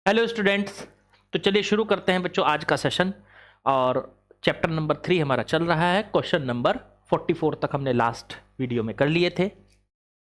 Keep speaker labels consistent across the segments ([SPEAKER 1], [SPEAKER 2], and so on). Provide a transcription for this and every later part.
[SPEAKER 1] Hello students. तो चलिए शुरू करते हैं बच्चों आज का सेशन। और चैप्टर नंबर 3 हमारा चल रहा है। क्वेश्चन नंबर 44 तक हमने लास्ट वीडियो में कर लिए थे।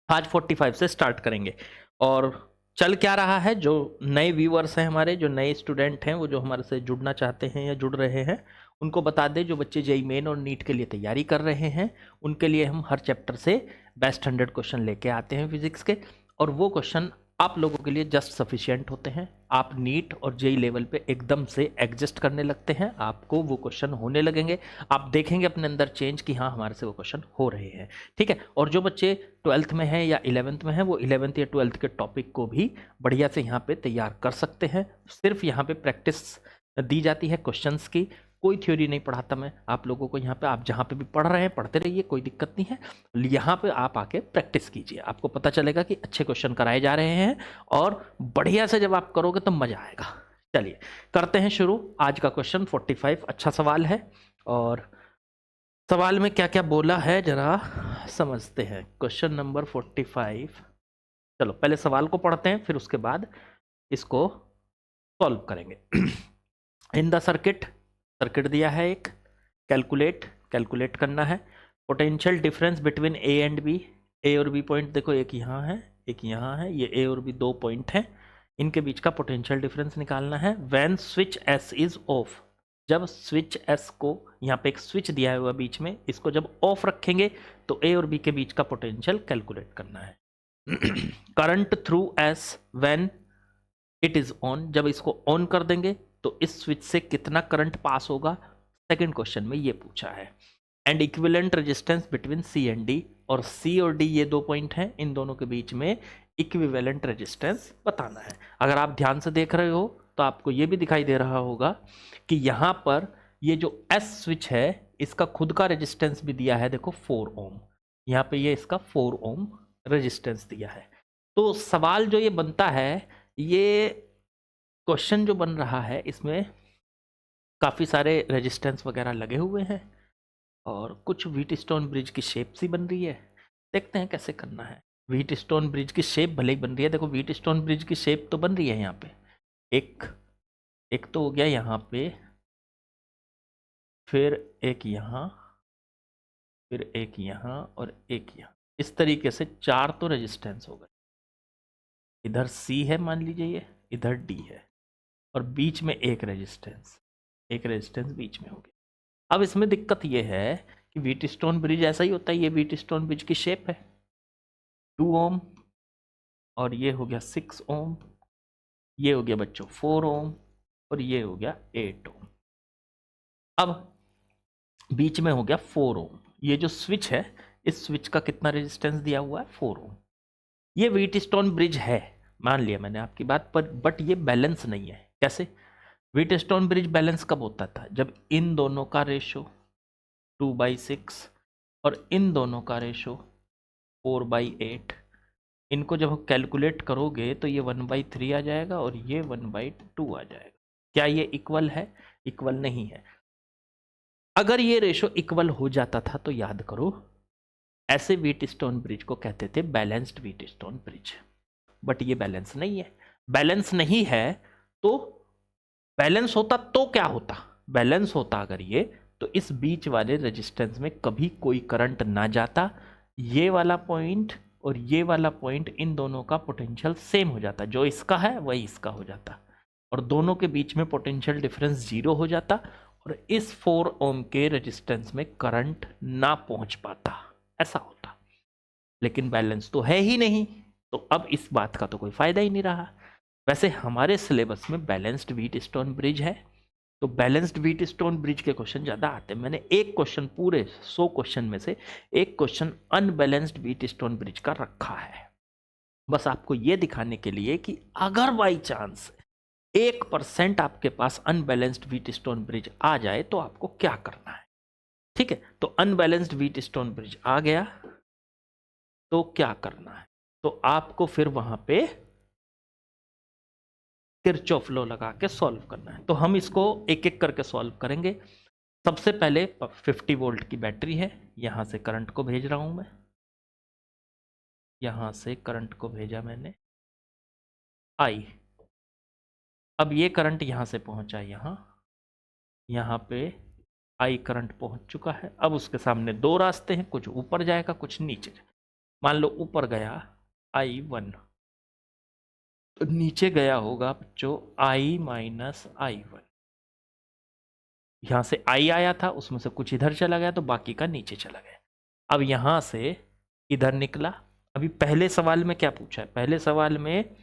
[SPEAKER 1] आज 45 से स्टार्ट करेंगे। और चल क्या रहा है, जो नए व्यूअर्स हैं हमारे, जो नए स्टूडेंट हैं, वो जो हमारे से जुड़ना चाहते हैं या जुड़ रहे हैं, उनको बता दें, जो बच्चे जेईई मेन और नीट के लिए तैयारी कर रहे हैं उनके लिए हम हर चैप्टर से बेस्ट 100 क्वेश्चन लेके आते हैं फिजिक्स के। और वो क्वेश्चन आप लोगों के लिए जस्ट सफिशिएंट होते हैं। आप नीट और जेईई लेवल पे एकदम से एडजस्ट करने लगते हैं, आपको वो क्वेश्चन होने लगेंगे। आप देखेंगे अपने अंदर चेंज कि हाँ हमारे से वो क्वेश्चन हो रहे हैं। ठीक है। और जो बच्चे 12th में हैं या 11th में हैं, वो 11th या 12th के टॉपिक को भी बढ़िया से यहाँ पे तैयार कर सकते हैं। सिर्फ यहाँ पे प्रैक्टिस दी जाती है क्वेश्चंस की। कोई थ्योरी नहीं पढ़ाता मैं आप लोगों को। यहाँ पे आप जहाँ पे भी पढ़ रहे हैं पढ़ते रहिए, कोई दिक्कत नहीं है। यहाँ पे आप आके प्रैक्टिस कीजिए, आपको पता चलेगा कि अच्छे क्वेश्चन कराए जा रहे हैं। और बढ़िया से जब आप करोगे तो मजा आएगा। चलिए करते हैं शुरू। आज का क्वेश्चन 45 अच्छा सवाल है। और सवाल में क्या क्या बोला है जरा समझते हैं। Question number 45। चलो पहले सवाल को पढ़ते हैं, फिर उसके बाद इसको सॉल्व करेंगे। इन द सर्किट, सर्किट दिया है एक। कैलकुलेट करना है potential difference between A and B. A और बी पॉइंट देखो, एक यहाँ है एक यहाँ है, ये ए और बी दो पॉइंट हैं, इनके बीच का पोटेंशियल डिफरेंस निकालना है। When switch S is off, जब स्विच एस को, यहाँ पे एक स्विच दिया हुआ बीच में, इसको जब ऑफ रखेंगे तो ए और बी के बीच का पोटेंशियल कैलकुलेट करना है। Current through S when it is on, जब इसको ऑन कर देंगे तो इस स्विच से कितना करंट पास होगा, सेकंड क्वेश्चन में ये पूछा है। And equivalent resistance between C and D, और सी और डी ये दो पॉइंट हैं, इन दोनों के बीच में इक्विवेलेंट रेजिस्टेंस बताना है। अगर आप ध्यान से देख रहे हो तो आपको ये भी दिखाई दे रहा होगा कि यहाँ पर ये जो एस स्विच है इसका खुद का रेजिस्टेंस भी दिया है, देखो 4 ओम। यहाँ पे ये इसका 4 ओम रेजिस्टेंस दिया है। तो सवाल जो ये बनता है, ये क्वेश्चन जो बन रहा है, इसमें काफ़ी सारे रेजिस्टेंस वगैरह लगे हुए हैं और कुछ व्हीट स्टोन ब्रिज की शेप सी बन रही है। देखते हैं कैसे करना है। व्हीट स्टोन ब्रिज की शेप भले ही बन रही है, देखो व्हीट स्टोन ब्रिज की शेप तो बन रही है यहाँ पे। एक एक तो हो गया यहाँ पे, फिर एक यहाँ, फिर एक यहाँ और एक यहाँ। इस तरीके से 4 तो रेजिस्टेंस हो गए। इधर सी है मान लीजिए, ये इधर डी है, और बीच में एक रेजिस्टेंस बीच में हो गया। अब इसमें दिक्कत ये है कि व्हीट स्टोन ब्रिज ऐसा ही होता है, ये व्हीट स्टोन ब्रिज की शेप है 2 ओम, और ये हो गया 6 ओम, ये हो गया बच्चों 4 ओम, और ये हो गया 8 ओम। अब बीच में हो गया 4 ओम। ये जो स्विच है, इस स्विच का कितना रेजिस्टेंस दिया हुआ है, 4 ओम। ये व्हीट स्टोन ब्रिज है, मान लिया मैंने आपकी बात पर, बट ये बैलेंस नहीं है। कैसे? व्हीट स्टोन ब्रिज बैलेंस कब होता था, जब इन दोनों का रेशो 2/6 और इन दोनों का रेशो 4/8, इनको जब आप कैलकुलेट करोगे तो ये 1/3 आ जाएगा और ये 1/2 आ जाएगा। क्या ये इक्वल है? इक्वल नहीं है। अगर ये रेशो इक्वल हो जाता था तो याद करो, ऐसे व्हीट स्टोन ब्रिज को कहते थे balanced wheat stone bridge. But ये बैलेंस नहीं है। बैलेंस नहीं है तो बैलेंस होता तो क्या होता? बैलेंस होता अगर ये, तो इस बीच वाले रेजिस्टेंस में कभी कोई करंट ना जाता। ये वाला पॉइंट और ये वाला पॉइंट, इन दोनों का पोटेंशियल सेम हो जाता, जो इसका है वही इसका हो जाता, और दोनों के बीच में पोटेंशियल डिफरेंस 0 हो जाता, और इस 4 ओम के रेजिस्टेंस में करंट ना पहुंच पाता। ऐसा होता। लेकिन बैलेंस तो है ही नहीं, तो अब इस बात का तो कोई फायदा ही नहीं रहा। वैसे हमारे सिलेबस में बैलेंस्ड व्हीट स्टोन ब्रिज है, तो बैलेंस्ड व्हीट स्टोन ब्रिज के क्वेश्चन ज्यादा आते हैं। मैंने एक क्वेश्चन, पूरे 100 क्वेश्चन में से एक question unbalanced wheat stone bridge का रखा है, बस आपको यह दिखाने के लिए कि अगर बाई चांस 1% आपके पास अनबैलेंस्ड व्हीट स्टोन ब्रिज आ जाए तो आपको क्या करना है। ठीक है, तो अनबैलेंस्ड व्हीट स्टोन ब्रिज आ गया तो क्या करना है, तो आपको फिर वहां पे किरचॉफ लॉ लगा के सॉल्व करना है। तो हम इसको एक एक करके सॉल्व करेंगे। सबसे पहले 50 वोल्ट की बैटरी है, यहां से करंट को भेज रहा हूं मैं, यहां से करंट को भेजा मैंने, आई अब ये करंट यहाँ से पहुँचा, यहाँ पे आई करंट पहुँच चुका है। अब उसके सामने दो रास्ते हैं, कुछ ऊपर जाएगा कुछ नीचे। मान लो ऊपर गया I1, तो नीचे गया होगा बच्चों I माइनस I1। यहाँ से I आया था, उसमें से कुछ इधर चला गया तो बाकी का नीचे चला गया। अब यहाँ से इधर निकला। अभी पहले सवाल में क्या पूछा है? पहले सवाल में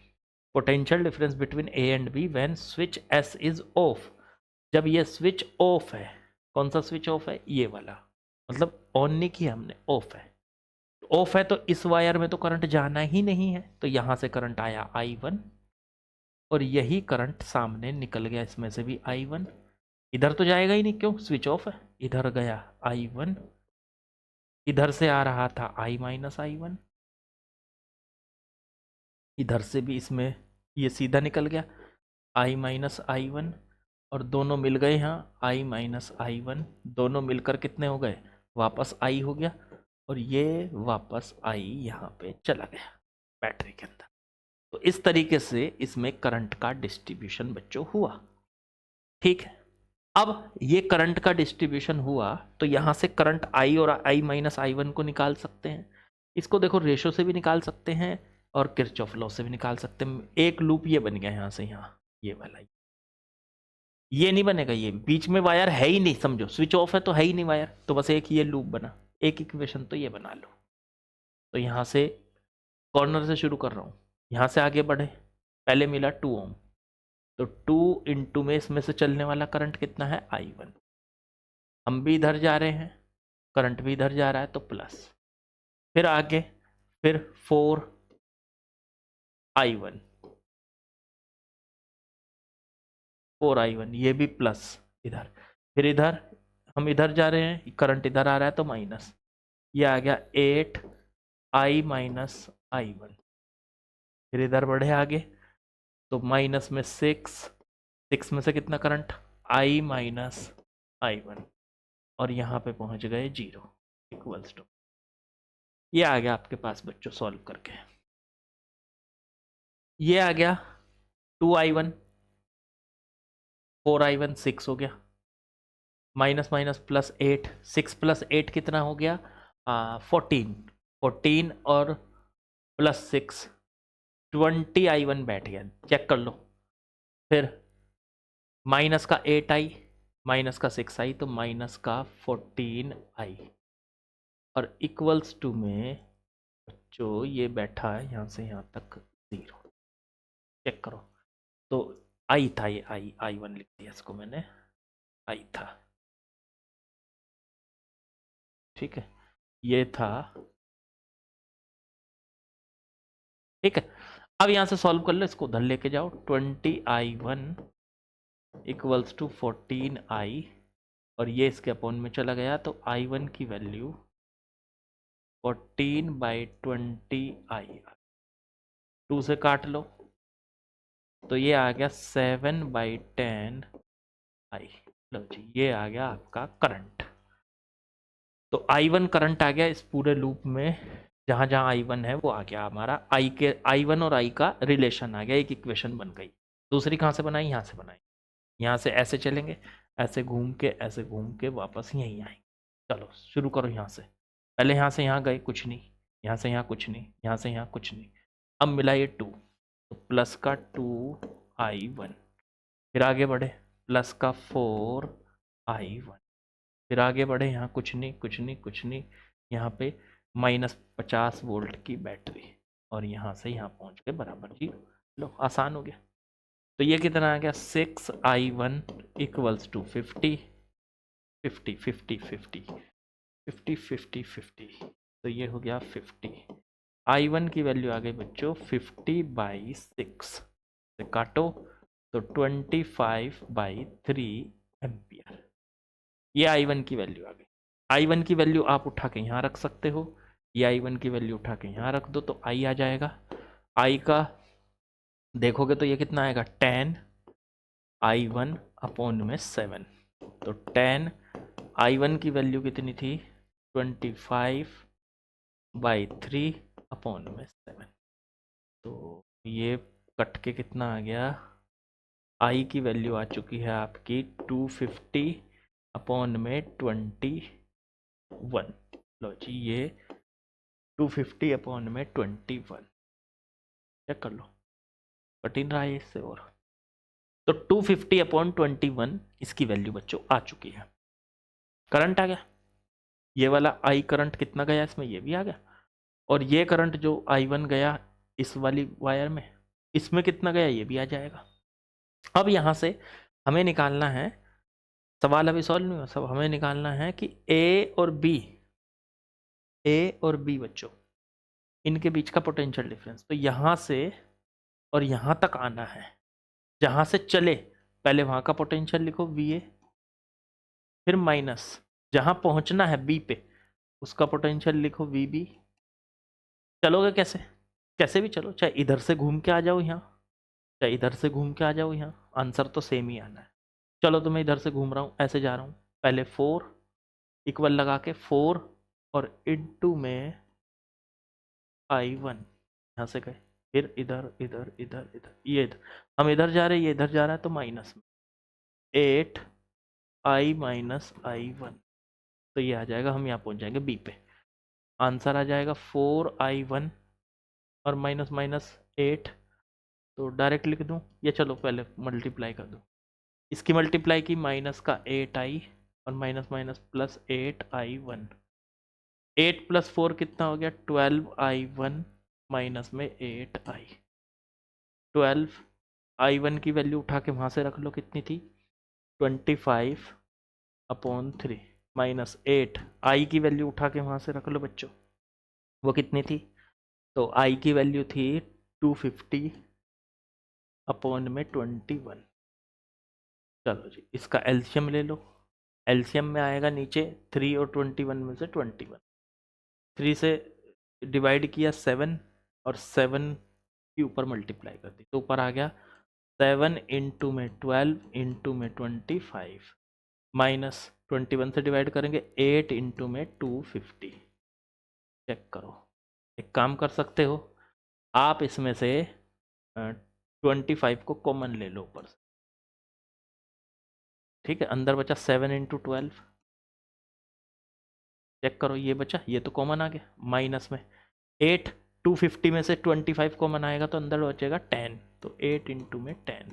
[SPEAKER 1] potential difference between A and B when switch S is off. जब ये स्विच ऑफ है, कौन सा स्विच ऑफ है? ये वाला, मतलब ऑन नहीं किया हमने, ऑफ है। ऑफ है तो इस वायर में तो करंट जाना ही नहीं है, तो यहां से करंट आया I1 और यही करंट सामने निकल गया, इसमें से भी I1। इधर तो जाएगा ही नहीं, क्यों? स्विच ऑफ है। इधर गया I1, इधर से आ रहा था I माइनस I1, इधर से भी इसमें ये सीधा निकल गया I माइनस I1, और दोनों मिल गए यहाँ I माइनस I1। दोनों मिलकर कितने हो गए? वापस I हो गया, और ये वापस I यहाँ पे चला गया बैटरी के अंदर। तो इस तरीके से इसमें करंट का डिस्ट्रीब्यूशन बच्चों हुआ। ठीक है, अब ये करंट का डिस्ट्रीब्यूशन हुआ तो यहाँ से करंट I और I माइनस I1 को निकाल सकते हैं। इसको देखो रेशो से भी निकाल सकते हैं और किरचॉफ लॉ से भी निकाल सकते हैं। एक लूप ये बन गया यहाँ से यहाँ, ये वाला। ये नहीं बनेगा, ये बीच में वायर है ही नहीं, समझो स्विच ऑफ है तो है ही नहीं वायर, तो बस एक ये लूप बना। एक इक्वेशन तो ये बना लो। तो यहाँ से कॉर्नर से शुरू कर रहा हूँ, यहाँ से आगे बढ़े, पहले मिला 2 ओम, तो 2 इंटू में इसमें से चलने वाला करंट कितना है? I1। हम भी इधर जा रहे हैं, करंट भी इधर जा रहा है तो प्लस, फिर आगे, फिर 4I1, 4I1, ये भी प्लस इधर, फिर इधर हम इधर जा रहे हैं, करंट इधर आ रहा है तो माइनस, ये आ गया 8I माइनस I1। फिर इधर बढ़े आगे तो माइनस में 6 में से कितना करंट? I माइनस I1, और यहाँ पे पहुँच गए 0 इक्वल्स टू, ये आ गया आपके पास बच्चों सॉल्व करके। ये आ गया 2I1, 4I1, 6 हो गया, माइनस माइनस प्लस 8, 6 प्लस 8 कितना हो गया? 14, 14 और प्लस 6, 20I1 बैठ गया, चेक कर लो। फिर माइनस का 8I, माइनस का 6I, तो माइनस का 14I, और इक्वल्स टू में जो ये बैठा है यहाँ से यहाँ तक 0, चेक करो। तो I था, ये I1 लिख दिया इसको मैंने, I था, ठीक है, ये था, ठीक है। अब यहाँ से सॉल्व कर लो, इसको उधर लेके जाओ, 20I1 इक्वल्स टू 14I, और ये इसके अपोन में चला गया, तो I1 की वैल्यू 14/20I, 2 से काट लो तो ये आ गया 7/10I। लो जी, ये आ गया आपका करंट। तो I1 करंट आ गया इस पूरे लूप में, जहाँ जहाँ I1 है वो आ गया हमारा, I1 और I का रिलेशन आ गया, एक इक्वेशन बन गई। दूसरी कहाँ से बनाई? यहाँ से बनाई। यहाँ से ऐसे चलेंगे, ऐसे घूम के, ऐसे घूम के वापस यहीं आएंगे। चलो शुरू करो यहाँ से, पहले यहाँ से यहाँ गए, कुछ नहीं, यहाँ से यहाँ कुछ नहीं, यहाँ से यहाँ कुछ नहीं, अब मिला ये 2, तो प्लस का 2I1, फिर आगे बढ़े, प्लस का 4I1, फिर आगे बढ़े, यहाँ कुछ नहीं, कुछ नहीं, कुछ नहीं, यहाँ पे माइनस 50 वोल्ट की बैटरी, और यहाँ से यहाँ पहुँच के बराबर 0। लो आसान हो गया। तो ये कितना आ गया? 6I1 इक्वल्स टू 50, 50, 50, 50, 50, 50, 50, तो ये हो गया 50। I1 की वैल्यू आ गई बच्चों 50/6 से काटो तो 25/3 एम्पियर। ये I1 की वैल्यू आ गई। I1 की वैल्यू आप उठा के यहाँ रख सकते हो, ये I1 की वैल्यू उठा के यहाँ रख दो तो I आ जाएगा। I का देखोगे तो ये कितना आएगा? 10I1 अपॉन में 7, तो 10 I1 की वैल्यू कितनी थी? 25/3 अपॉन में 7, तो ये कट के कितना आ गया? आई की वैल्यू आ चुकी है आपकी 250 अपॉन में 21। लो जी, ये 250 अपॉन में 21 चेक कर लो, कठिन रहा है इससे और। तो 250 अपॉन 21 इसकी वैल्यू बच्चों आ चुकी है। करंट आ गया, ये वाला आई करंट कितना गया इसमें, ये भी आ गया। और ये करंट जो I1 गया इस वाली वायर में, इसमें कितना गया ये भी आ जाएगा। अब यहाँ से हमें निकालना है, सवाल अभी सॉल्व नहीं हुआ, सब हमें निकालना है कि ए और बी बच्चों इनके बीच का पोटेंशियल डिफरेंस। तो यहाँ से और यहाँ तक आना है, जहाँ से चले पहले वहाँ का पोटेंशियल लिखो VA, फिर माइनस जहाँ पहुँचना है B पे उसका पोटेंशियल लिखो VB। चलोगे कैसे, कैसे भी चलो, चाहे इधर से घूम के आ जाओ यहाँ, चाहे इधर से घूम के आ जाओ यहाँ, आंसर तो सेम ही आना है। चलो तो मैं इधर से घूम रहा हूँ, ऐसे जा रहा हूँ, पहले 4 इक्वल लगा के 4 और इनटू में I1 यहाँ से गए, फिर इधर इधर इधर इधर, ये इधर हम इधर जा रहे हैं, ये इधर जा रहा है, तो माइनस में 8I माइनस I1, तो ये आ जाएगा, हम यहाँ पहुँच जाएंगे B पे। आंसर आ जाएगा 4I1 और माइनस माइनस 8, तो डायरेक्ट लिख दूँ या चलो पहले मल्टीप्लाई कर दूँ। इसकी मल्टीप्लाई की माइनस का 8I और minus minus plus 8I1, 8 plus 4 कितना हो गया 12I1 माइनस में 8I। 12I1 की वैल्यू उठा के वहाँ से रख लो, कितनी थी 25 अपॉन 3 माइनस 8 I की वैल्यू उठा के वहाँ से रख लो बच्चों, वो कितनी थी, तो I की वैल्यू थी 250 अपॉन में 21। चलो जी, इसका एलसीएम ले लो, एलसीएम में आएगा नीचे 3 और 21 में से 21, 3 से डिवाइड किया 7 और 7 के ऊपर मल्टीप्लाई कर दी, तो ऊपर आ गया 7 इंटू में 12 इंटू में 25 माइनस 21 से डिवाइड करेंगे 8 इंटू में 250। चेक करो, एक काम कर सकते हो आप, इसमें से 25 को कॉमन ले लो ऊपर से, ठीक है, अंदर बचा 7 इंटू 12। चेक करो, ये बचा, ये तो कॉमन आ गया, माइनस में 8, 250 में से 25 कॉमन आएगा तो अंदर बचेगा 10, तो 8 इंटू में 10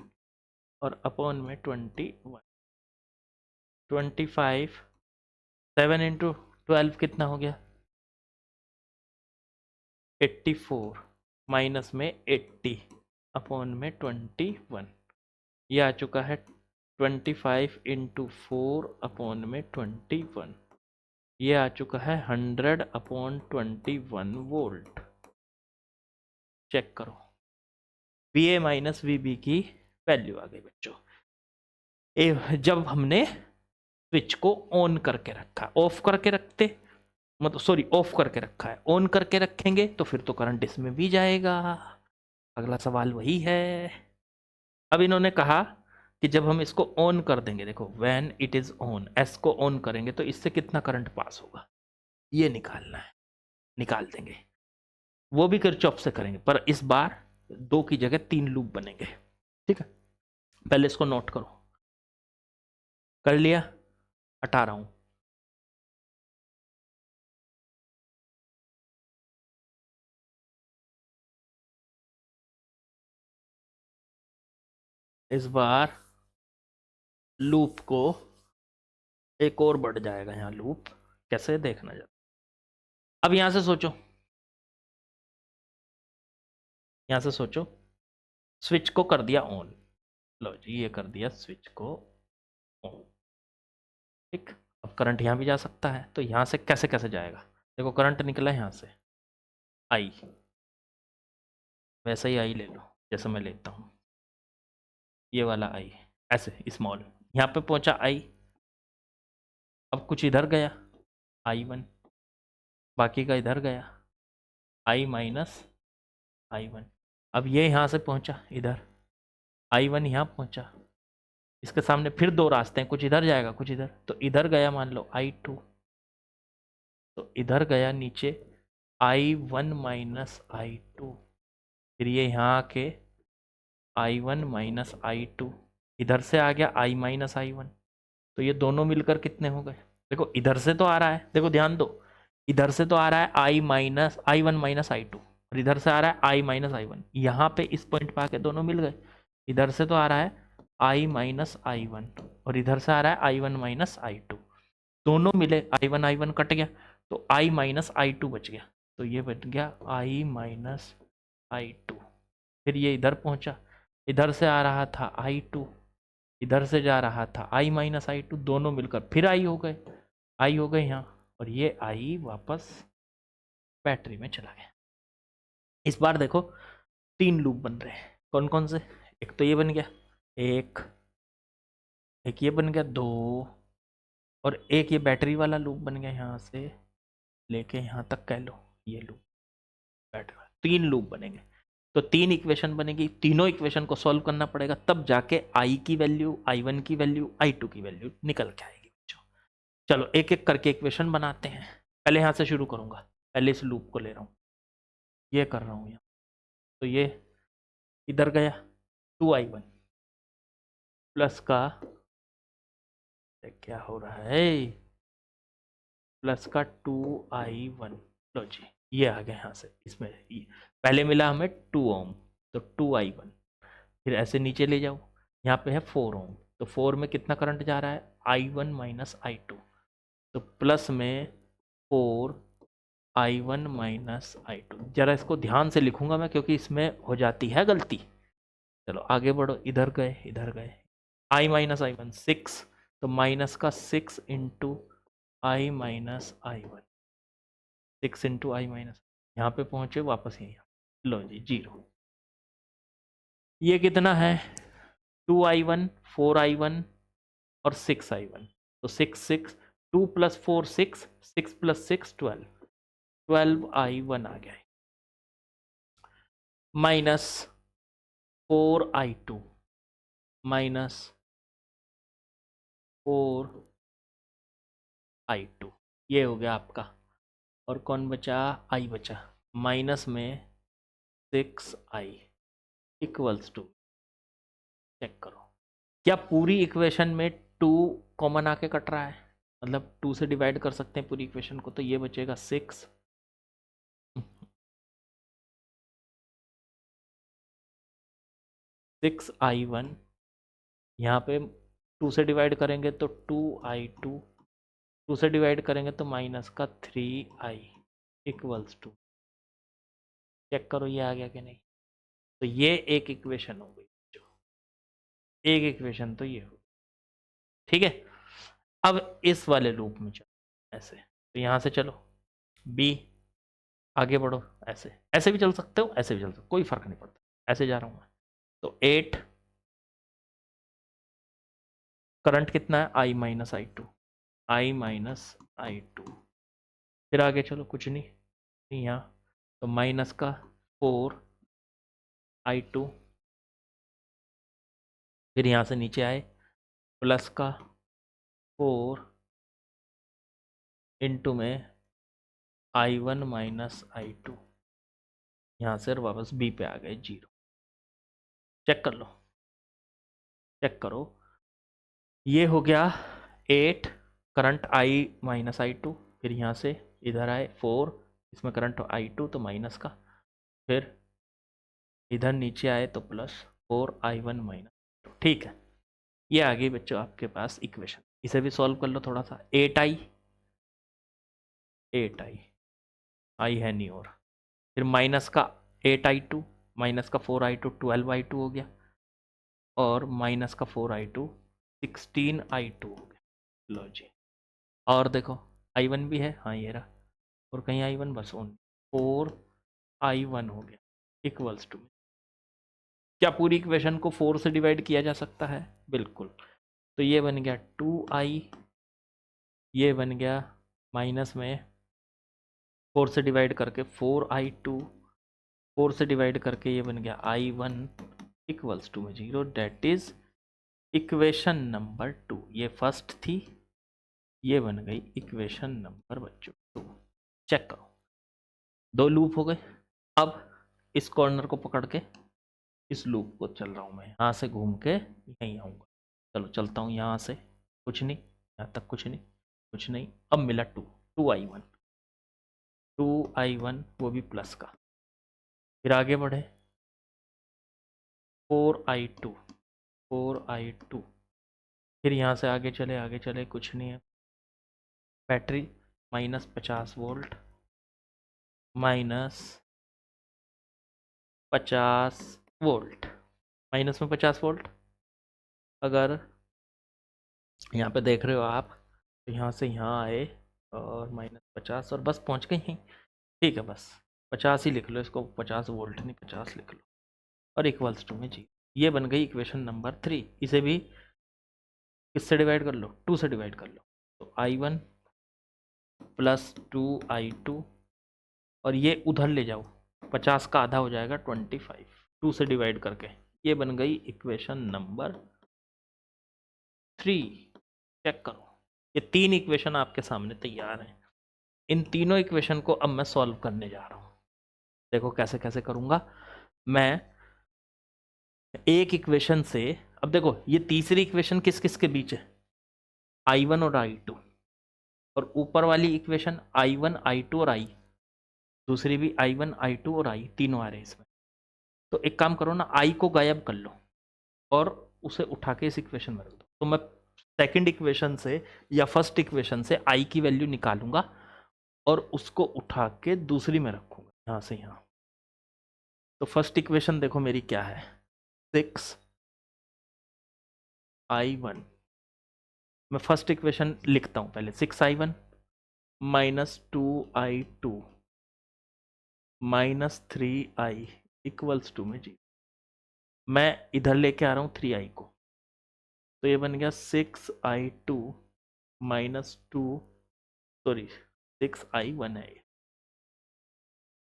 [SPEAKER 1] और अपॉन में 21, 25 7 इंटू 12 कितना हो गया 84 माइनस में 80 अपॉन में 21, ये आ चुका है 25 इंटू 4 अपॉन में 21, ये आ चुका है 100 अपॉन 21 वोल्ट। चेक करो, VA माइनस VB की वैल्यू आ गई बच्चों। जब हमने स्विच को ऑन करके रखा, ऑफ करके रखते मतलब सॉरी ऑफ करके रखा है, ऑन करके रखेंगे तो फिर तो करंट इसमें भी जाएगा। अगला सवाल वही है। अब इन्होंने कहा कि जब हम इसको ऑन कर देंगे, देखो when it is on, S को ऑन करेंगे तो इससे कितना करंट पास होगा ये निकालना है, निकाल देंगे, वो भी किरचॉफ से करेंगे, पर इस बार 2 की जगह 3 लूप बनेंगे, ठीक है। पहले इसको नोट करो, कर लिया, हटा रहा हूं, इस बार लूप को एक और बढ़ जाएगा, यहाँ लूप कैसे देखना जाता। अब यहां से सोचो, यहां से सोचो, स्विच को कर दिया ऑन, लो जी ये कर दिया स्विच को ऑन, ठीक। अब करंट यहाँ भी जा सकता है, तो यहाँ से कैसे कैसे जाएगा, देखो करंट निकला है यहाँ से आई, वैसे ही आई ले लो जैसे मैं लेता हूँ, ये वाला आई ऐसे स्मॉल, यहाँ पे पहुँचा आई, अब कुछ इधर गया I1, बाकी का इधर गया I माइनस I1, अब ये यहाँ से पहुँचा इधर, I1 यहाँ पहुँचा, इसके सामने फिर 2 रास्ते हैं, कुछ इधर जाएगा कुछ इधर, तो इधर गया मान लो I2, तो इधर गया नीचे I1 माइनस I2, फिर ये यहाँ आके I1 माइनस I2, इधर से आ गया i माइनस आई वन, तो ये दोनों मिलकर कितने हो गए? देखो इधर से तो आ रहा है, देखो ध्यान दो, इधर से तो आ रहा है i minus I one minus I two, और इधर से आ रहा है i माइनस आई वन। यहाँ पे इस पॉइंट पे आके दोनों मिल गए। इधर से तो आ रहा है i माइनस आई वन, और इधर से आ रहा है I one minus I two, दोनों मिले, आई वन कट गया, तो i माइनस आई टू बच गया। तो ये बच गया i माइनस आई टू। फिर ये इधर पहुंचा, इधर से आ रहा था आई टू, इधर से जा रहा था i माइनस आई टू, दोनों मिलकर फिर i हो गए, i हो गए यहाँ, और ये i वापस बैटरी में चला गया। इस बार देखो 3 लूप बन रहे हैं, कौन कौन से? एक तो ये बन गया, एक ये बन गया, 2, और एक ये बैटरी वाला लूप बन गया, यहाँ से लेके यहाँ तक कह लो, ये लूप बैटरी वाला, 3 लूप बनेंगे। तो 3 इक्वेशन बनेगी, तीनों इक्वेशन को सॉल्व करना पड़ेगा, तब जाके i की वैल्यू, i1 की वैल्यू, i2 की वैल्यू निकल के आएगी। चलो एक एक करके इक्वेशन बनाते हैं। पहले यहाँ से शुरू करूंगा, पहले इस लूप को ले रहा हूँ, ये कर रहा हूँ यहाँ, तो ये इधर गया 2i1 प्लस का, क्या हो रहा है, प्लस का 2i1, लो जी ये आ गया यहाँ से, इसमें पहले मिला हमें 2 ओम, तो 2i1, फिर ऐसे नीचे ले जाओ, यहाँ पे है 4 ओम, तो 4 में कितना करंट जा रहा है, i1 माइनस आई टू, तो प्लस में 4 i1 माइनस आई टू। जरा इसको ध्यान से लिखूंगा मैं, क्योंकि इसमें हो जाती है गलती। चलो आगे बढ़ो, इधर गए, इधर गए, i माइनस आई वन 6, तो माइनस का 6 into I minus I one, 6 into I minus, यहाँ पे पहुंचे वापस यहीं, लो जी 0। ये कितना है, 2i1, 4i1 और 6i1, तो 6 6, 2 प्लस 4 6, 6 प्लस 6 12, 12i1 आ गया, माइनस 4i2 माइनस 4i2, ये हो गया आपका। और कौन बचा, i बचा, माइनस में 6i इक्वल्स टू, चेक करो क्या पूरी इक्वेशन में 2 कॉमन आके कट रहा है, मतलब 2 से डिवाइड कर सकते हैं पूरी इक्वेशन को, तो ये बचेगा 6i1, यहाँ पे 2 से डिवाइड करेंगे तो 2i2, 2 से डिवाइड करेंगे तो माइनस का 3i इक्वल्स टू, चेक करो ये आ गया कि नहीं। तो ये एक इक्वेशन हो गई, जो एक इक्वेशन तो ये हो, ठीक है। अब इस वाले लूप में चलो ऐसे, तो यहाँ से चलो बी, आगे बढ़ो, ऐसे ऐसे भी चल सकते हो, ऐसे भी चल सकते हो, कोई फर्क नहीं पड़ता, ऐसे जा रहा हूँ मैं। तो 8, करंट कितना है, I minus I two, I minus I two, फिर आगे चलो कुछ नहीं यहाँ, तो माइनस का 4i2, फिर यहाँ से नीचे आए, प्लस का 4 इंटू में i1 माइनस आई टू, यहाँ से वापस बी पे आ गए 0। चेक कर लो, चेक करो, ये हो गया 8, current i minus I two, फिर यहाँ से इधर आए 4, इसमें करंट i2 तो माइनस का, फिर इधर नीचे आए तो प्लस 4i1 माइनस, ठीक है। ये आ गई बच्चों आपके पास इक्वेशन, इसे भी सॉल्व कर लो थोड़ा सा, 8i आई है नहीं, और फिर माइनस का 8i2 माइनस का 4i2 12i2 हो गया, और माइनस का 4i2 16i2 हो गया, लो जी। और देखो i1 भी है, हाँ ये रहा, और कहीं i1 बस ओन 4i1 हो गया इक्वल्स टू, क्या पूरी इक्वेशन को 4 से डिवाइड किया जा सकता है, बिल्कुल। तो ये बन गया 2i, ये बन गया माइनस में 4 से डिवाइड करके 4i2, 4 से डिवाइड करके ये बन गया i1 इक्वल्स टू में 0, डेट इज इक्वेशन नंबर 2। ये फर्स्ट थी, ये बन गई इक्वेशन नंबर बच्चों 2। चेक करो, 2 लूप हो गए। अब इस कॉर्नर को पकड़ के इस लूप को चल रहा हूँ मैं, यहाँ से घूम के यहीं आऊँगा। चलो चलता हूँ यहाँ से, कुछ नहीं, यहाँ तक कुछ नहीं, कुछ नहीं। अब मिला 2i1, 2i1 वो भी प्लस का। फिर आगे बढ़े 4i2, 4i2। फिर यहाँ से आगे चले कुछ नहीं है। बैटरी -50 वोल्ट, -50 वोल्ट, माइनस में 50 वोल्ट। अगर यहाँ पे देख रहे हो आप, तो यहाँ से यहाँ आए और -50 और बस पहुँच गए हैं। ठीक है, बस 50 ही लिख लो इसको, 50 वोल्ट नहीं 50 लिख लो, और इक्वल्स टू में जी। ये बन गई इक्वेशन नंबर 3। इसे भी किससे डिवाइड कर लो, 2 से डिवाइड कर लो। तो i1 प्लस 2i2, और ये उधर ले जाओ, 50 का आधा हो जाएगा 25, 2 से डिवाइड करके। ये बन गई इक्वेशन नंबर 3। चेक करो, ये 3 इक्वेशन आपके सामने तैयार हैं। इन तीनों इक्वेशन को अब मैं सॉल्व करने जा रहा हूँ। देखो कैसे कैसे करूँगा मैं। एक इक्वेशन से, अब देखो ये तीसरी इक्वेशन किस किस के बीच है, i1 और i2, और ऊपर वाली इक्वेशन i1 i2 और i, दूसरी भी i1 i2 और i, तीनों आ रहे हैं इसमें। तो एक काम करो ना, i को गायब कर लो और उसे उठा के इस इक्वेशन में रख दो। तो मैं सेकंड इक्वेशन से या फर्स्ट इक्वेशन से i की वैल्यू निकालूंगा और उसको उठा के दूसरी में रखूंगा, यहाँ से यहाँ। तो फर्स्ट इक्वेशन देखो मेरी क्या है, 6i1। मैं फर्स्ट इक्वेशन लिखता हूँ पहले, 6i1 -2i2 -3i equals to में जी। मैं इधर लेके आ रहा हूँ 3i को, तो ये बन गया 6i2 -2, सॉरी 6i1 है,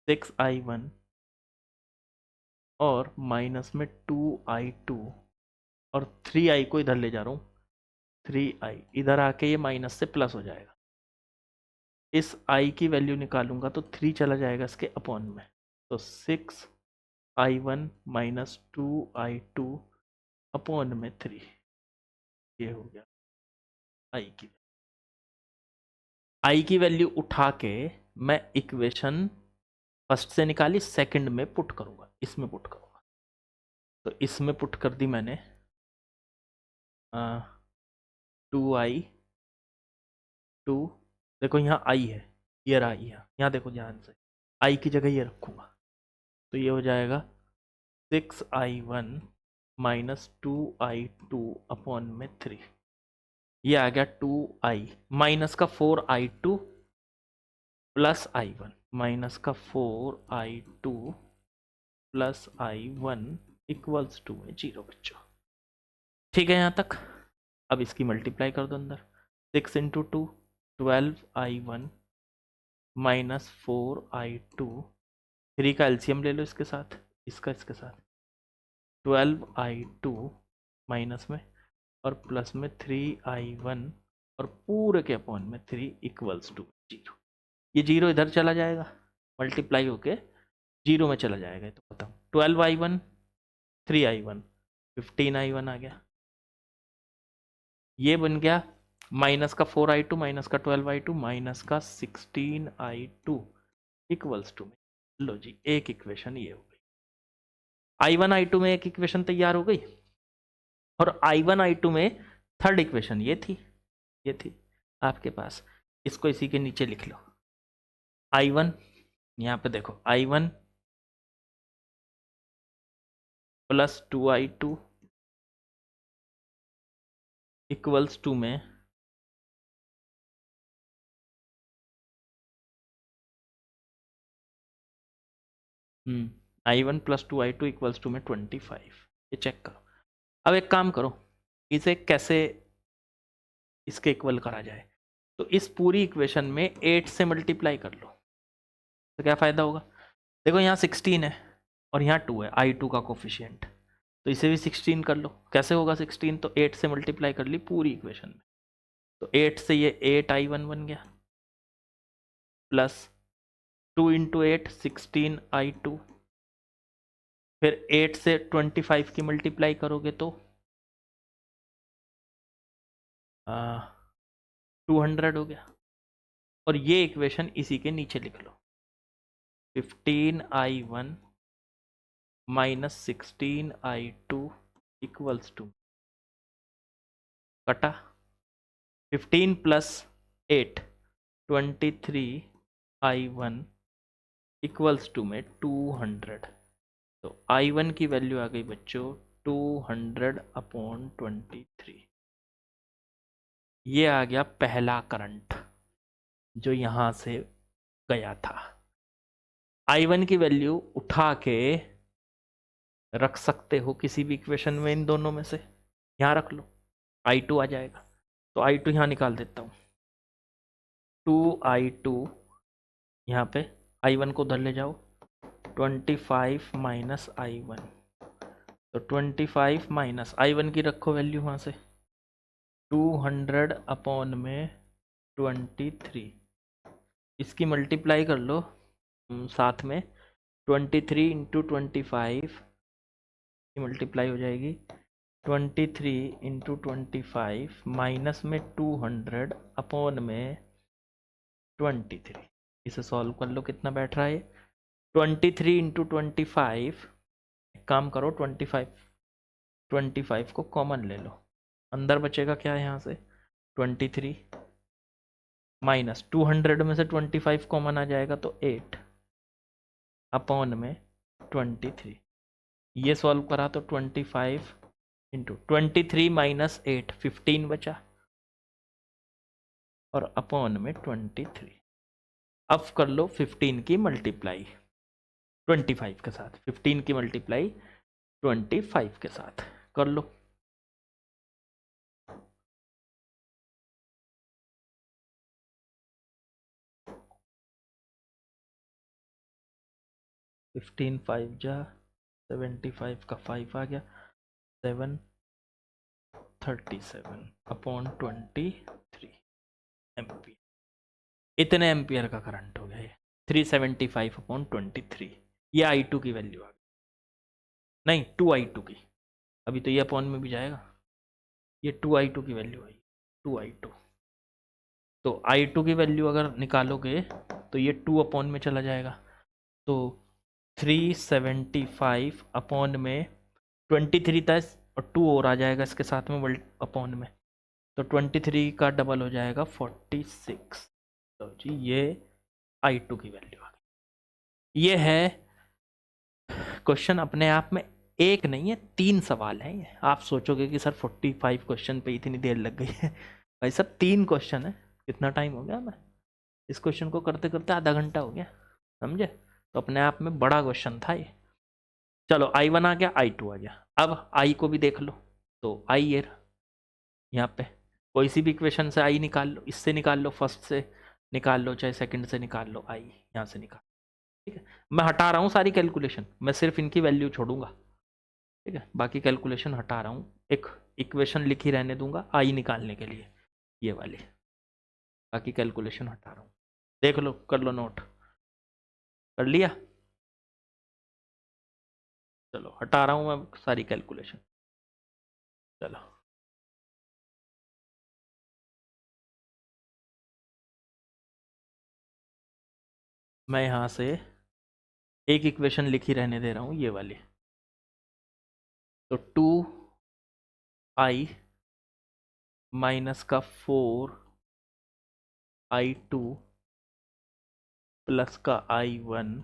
[SPEAKER 1] 6i1 और माइनस में 2i2, और 3i को इधर ले जा रहा हूँ, 3i इधर आके ये माइनस से प्लस हो जाएगा। इस i की वैल्यू निकालूंगा तो 3 चला जाएगा इसके अपॉन में, तो 6i1 -2i2 अपॉन में 3, ये हो गया i की वैल्यू उठा के मैं इक्वेशन फर्स्ट से निकाली, सेकंड में पुट करूंगा, इसमें पुट करूंगा। तो इसमें पुट कर दी मैंने 2i 2, देखो यहाँ i है, ये रहा यहाँ देखो ध्यान से, i की जगह ये रखूंगा, तो ये हो जाएगा 6i1 -2i2 अपॉन में 3। ये आ गया 2i माइनस का 4i2 प्लस i1, माइनस का 4i2 plus i1 equals to में 0 बच्चों। ठीक है यहाँ तक। अब इसकी मल्टीप्लाई कर दो अंदर, 6 इंटू 2 12i1 -4i2, 3 का एलसीएम ले लो इसके साथ, इसका इसके साथ, 12i2 माइनस में और प्लस में 3i1 और पूरे के अपॉन में 3 इक्वल्स टू 0। ये 0 इधर चला जाएगा, मल्टीप्लाई होके 0 में चला जाएगा, ये तो खत्म। 12i1 3i1 15i1 आ गया, ये बन गया माइनस का 4i2 माइनस का 12i2 माइनस का 16i2 इक्वल्स टू में, लो जी एक इक्वेशन ये हो गई। i1 i2 में एक इक्वेशन तैयार हो गई, और i1 i2 में थर्ड इक्वेशन ये थी आपके पास। इसको इसी के नीचे लिख लो, i1, यहाँ पे देखो i1 plus 2i2 equals to में i1 plus 2i2 equals to में 25। ये चेक करो। अब एक काम करो, इसे कैसे इसके इक्वल करा जाए, तो इस पूरी इक्वेशन में 8 से मल्टीप्लाई कर लो, तो क्या फ़ायदा होगा। देखो यहाँ 16 है और यहाँ 2 है, i2 का कोफिशिएंट, तो इसे भी 16 कर लो। कैसे होगा 16, तो 8 से मल्टीप्लाई कर ली पूरी इक्वेशन में, तो 8 से ये 8i1 बन गया, प्लस 2 इंटू 8 16i2, फिर 8 से 25 की मल्टीप्लाई करोगे तो 200 हो गया। और ये इक्वेशन इसी के नीचे लिख लो, 15i1 minus 16i2 equals to, कटा 15 प्लस 8 23i1 इक्वल्स टू में 200। तो i1 की वैल्यू आ गई बच्चों 200/23। ये आ गया पहला करंट जो यहां से गया था। i1 की वैल्यू उठा के रख सकते हो किसी भी इक्वेशन में, इन दोनों में से यहां रख लो, i2 आ जाएगा। तो i2 यहां निकाल देता हूं, 2i2 यहाँ पे i1 को उधर ले जाओ, 25 माइनस i1, तो 25 माइनस i1 की रखो वैल्यू वहाँ से 200/23, इसकी मल्टीप्लाई कर लो साथ में, 23 इंटू 25 की मल्टीप्लाई हो जाएगी 23 इंटू 25 माइनस में 200/23। इसे सॉल्व कर लो, कितना बैठ रहा है 23 इंटू 25, काम करो 25 को कॉमन ले लो, अंदर बचेगा क्या है यहाँ से 23 माइनस 200 में से 25 कॉमन आ जाएगा तो 8/23। ये सॉल्व करा तो 25 इंटू 23 माइनस 8 15 बचा, और अपॉन में 23। अब कर लो 15 की मल्टीप्लाई 25 के साथ, 15 की मल्टीप्लाई 25 के साथ कर लो। फिफ्टीन 5 जा 75 का 5 आ गया 737/23 एम्पियर। इतने एम्पियर का करंट हो गया ये 375/23। ये i2 की वैल्यू आ गई, नहीं 2i2 की, अभी तो ये अपॉन में भी जाएगा, ये 2i2 की वैल्यू आई 2i2। तो i2 की वैल्यू अगर निकालोगे तो ये 2 अपॉन में चला जाएगा, तो 375 अपॉन में 23 था और 2 और आ जाएगा इसके साथ में अपॉन में, तो 23 का डबल हो जाएगा 46। तो जी ये i2 की वैल्यू आ गई। ये है क्वेश्चन, अपने आप में एक नहीं है 3 सवाल हैं ये। आप सोचोगे कि सर 45 क्वेश्चन पे इतनी देर लग गई है, भाई सब 3 क्वेश्चन है, कितना टाइम हो गया, मैं इस क्वेश्चन को करते करते आधा घंटा हो गया, समझे। तो अपने आप में बड़ा क्वेश्चन था ये। चलो i1 आ गया, i2 आ गया, अब i को भी देख लो, तो i ये यहाँ पे कोई सी भी इक्वेशन से i निकाल लो, इससे निकाल लो, फर्स्ट से निकाल लो चाहे सेकंड से निकाल लो, i यहाँ से निकाल, ठीक है। मैं हटा रहा हूँ सारी कैलकुलेशन, मैं सिर्फ इनकी वैल्यू छोड़ूंगा, ठीक है, बाकी कैलकुलेशन हटा रहा हूँ, एक इक्वेशन लिखी रहने दूंगा i निकालने के लिए, ये वाली, बाकी कैलकुलेशन हटा रहा हूँ, देख लो, कर लो नोट, कर लिया। चलो हटा रहा हूँ मैं सारी कैलकुलेशन, चलो मैं यहाँ से एक इक्वेशन लिखी रहने दे रहा हूँ, ये वाली, तो 2i माइनस का 4i2 प्लस का i1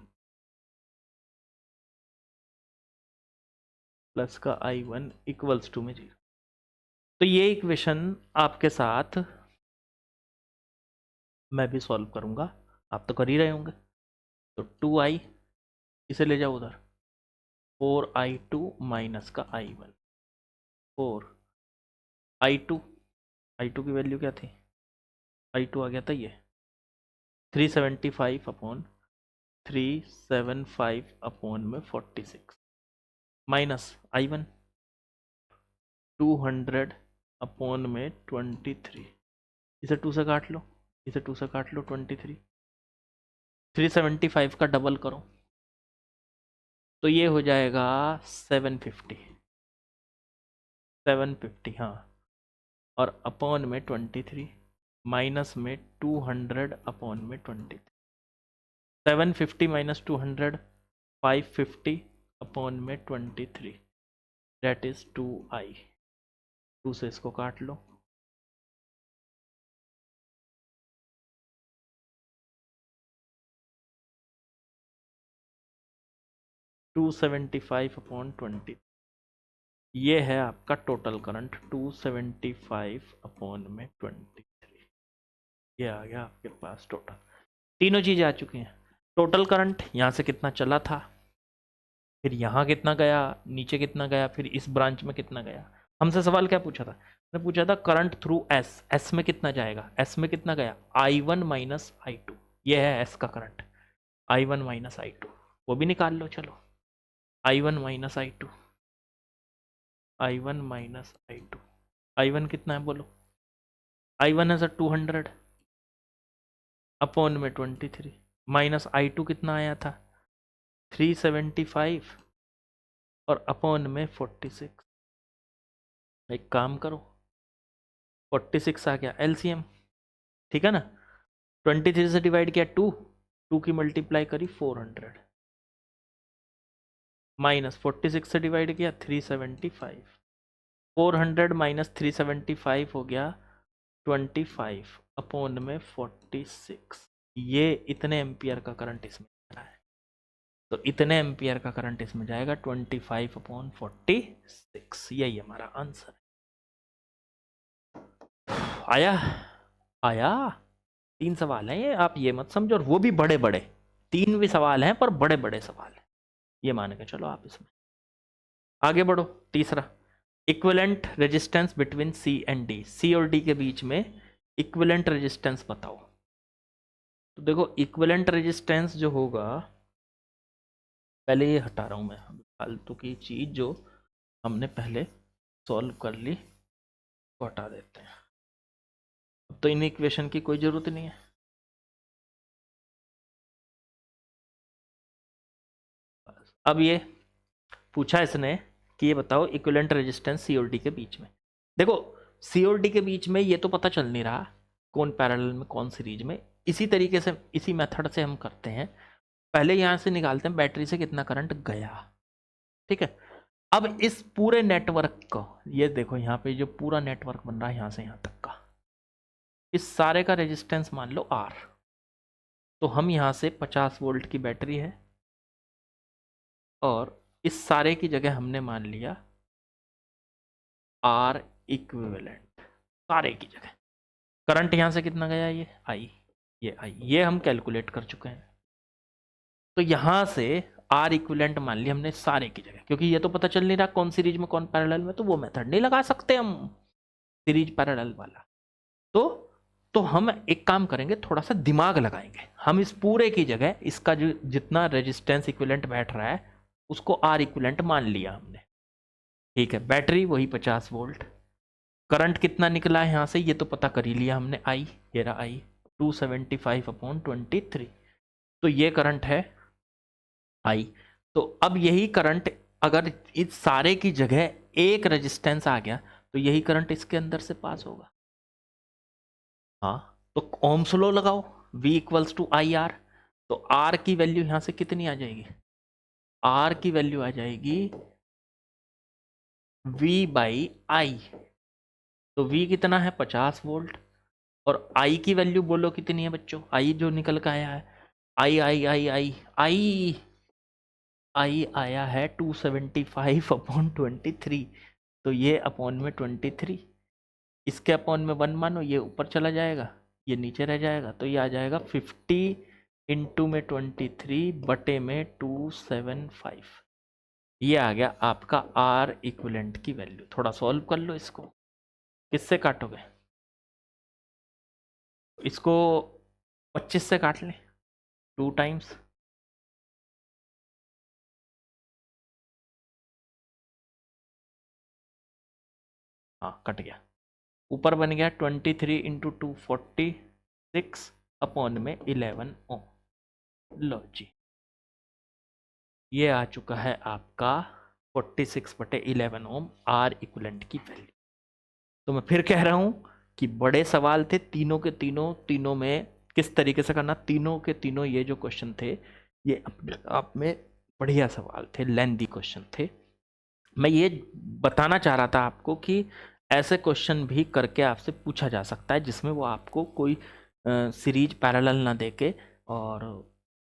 [SPEAKER 1] प्लस का i1 इक्वल्स टू में 0। तो ये इक्वेशन आपके साथ मैं भी सॉल्व करूंगा, आप तो कर ही रहे होंगे। तो 2i, इसे ले जाओ उधर, 4i2 माइनस का i1, 4i2, i2 की वैल्यू क्या थी, i2 आ गया था ये 375/375 माइनस i1 200/23, इसे 2 से काट लो, इसे 2 से काट लो, 23 375 का डबल करो तो ये हो जाएगा 750, हाँ, और अपॉन में 23 माइनस में 200 अपॉन में 23, 750 माइनस 200 550 अपॉन में 23, दैट इज 2i। 2 से इसको काट लो, 275 अपॉन 20, ये है आपका टोटल करंट 275 अपॉन में 23। ये आ गया आपके पास टोटल, तीनों चीज़ें आ चुकी हैं। टोटल करंट यहाँ से कितना चला था, फिर यहाँ कितना गया, नीचे कितना गया, फिर इस ब्रांच में कितना गया। हमसे सवाल क्या पूछा था, मैंने पूछा था करंट थ्रू एस, एस में कितना जाएगा, एस में कितना गया I1 माइनस I2, ये है एस का करंट, I1 माइनस I2, वो भी निकाल लो चलो, I1 minus I2, I1 minus I2, I1 कितना है बोलो, I1 है सर 200 अपॉन में 23, माइनस I2 कितना आया था 375 और अपॉन में 46। एक काम करो, 46 आ गया एलसीएम, ठीक है ना, 23 से डिवाइड किया 2 की मल्टीप्लाई करी 400, माइनस 46 से डिवाइड किया 375, 400 माइनस 375 हो गया 25 अपॉन में 46। ये इतने एम्पियर का करंट इसमें जा रहा है, तो इतने एम्पियर का करंट इसमें जाएगा 25 अपॉन 46, यही हमारा आंसर है। आया आया, 3 सवाल हैं ये, आप ये मत समझो, और वो भी बड़े बड़े, 3 भी सवाल हैं पर बड़े बड़े सवाल हैं, ये मान के चलो आप इसमें। आगे बढ़ो, तीसरा, equivalent resistance between C and D, C और डी के बीच में इक्विवेलेंट रेजिस्टेंस बताओ। तो देखो इक्विवेलेंट रेजिस्टेंस जो होगा, पहले ये हटा रहा हूं मैं फालतू की चीज जो हमने पहले सॉल्व कर ली, को हटा देते हैं, अब तो इन इक्वेशन की कोई जरूरत नहीं है। अब ये पूछा इसने कि ये बताओ इक्विवेलेंट रेजिस्टेंस सी और डी के बीच में। देखो सी और डी के बीच में ये तो पता चल नहीं रहा कौन पैरेलल में कौन सीरीज में, इसी तरीके से इसी मेथड से हम करते हैं, पहले यहां से निकालते हैं बैटरी से कितना करंट गया, ठीक है। अब इस पूरे नेटवर्क को, ये देखो यहाँ पे जो पूरा नेटवर्क बन रहा है यहाँ से यहाँ तक का, इस सारे का रेजिस्टेंस मान लो R, तो हम यहाँ से 50 वोल्ट की बैटरी है और इस सारे की जगह हमने मान लिया R इक्विवेलेंट, सारे की जगह करंट यहाँ से कितना गया, ये I, ये हम कैलकुलेट कर चुके हैं। तो यहाँ से R इक्विवेलेंट मान लिया हमने सारे की जगह, क्योंकि ये तो पता चल नहीं रहा कौन सीरीज में कौन पैरेलल में, तो वो मेथड नहीं लगा सकते हम सीरीज पैरेलल वाला। तो हम एक काम करेंगे, थोड़ा सा दिमाग लगाएंगे, हम इस पूरे की जगह इसका जो जितना रेजिस्टेंस इक्विवेलेंट बैठ रहा है उसको R इक्विवेलेंट मान लिया हमने, ठीक है। बैटरी वही 50 वोल्ट, करंट कितना निकला है यहाँ से ये तो पता कर ही लिया हमने, I, ये रहा I 275 अपॉन 23, तो ये करंट है I। तो अब यही करंट अगर इस सारे की जगह एक रेजिस्टेंस आ गया तो यही करंट इसके अंदर से पास होगा, हाँ। तो ओम्स लॉ लगाओ, V equals to I R, तो R की वैल्यू यहां से कितनी आ जाएगी, R की वैल्यू आ जाएगी V बाई आई, तो V कितना है 50 वोल्ट, और I की वैल्यू बोलो कितनी है बच्चों, I जो निकल के आया है, I आया है 275 अपॉन 23, तो ये अपॉन में 23, इसके अपॉन में 1 मानो, ये ऊपर चला जाएगा ये नीचे रह जाएगा, तो ये आ जाएगा 50 इंटू में 23 बटे में 275, ये आ गया आपका R इक्विवेलेंट की वैल्यू। थोड़ा सॉल्व कर लो इसको, किससे काटोगे, इसको 25 से काट लें 2 टाइम्स, हाँ कट गया, ऊपर बन गया 23 इंटू 246 अपॉन में 11 ओम, लो जी ये आ चुका है आपका 46/11 ओम आर इक्विवेलेंट की वैल्यू। तो मैं फिर कह रहा हूं कि बड़े सवाल थे तीनों के तीनों में किस तरीके से करना, तीनों के तीनों ये जो क्वेश्चन थे ये अपने आप में बढ़िया सवाल थे, लेंथी क्वेश्चन थे। मैं ये बताना चाह रहा था आपको कि ऐसे क्वेश्चन भी करके आपसे पूछा जा सकता है जिसमें वो आपको कोई सीरीज पैरेलल ना देके और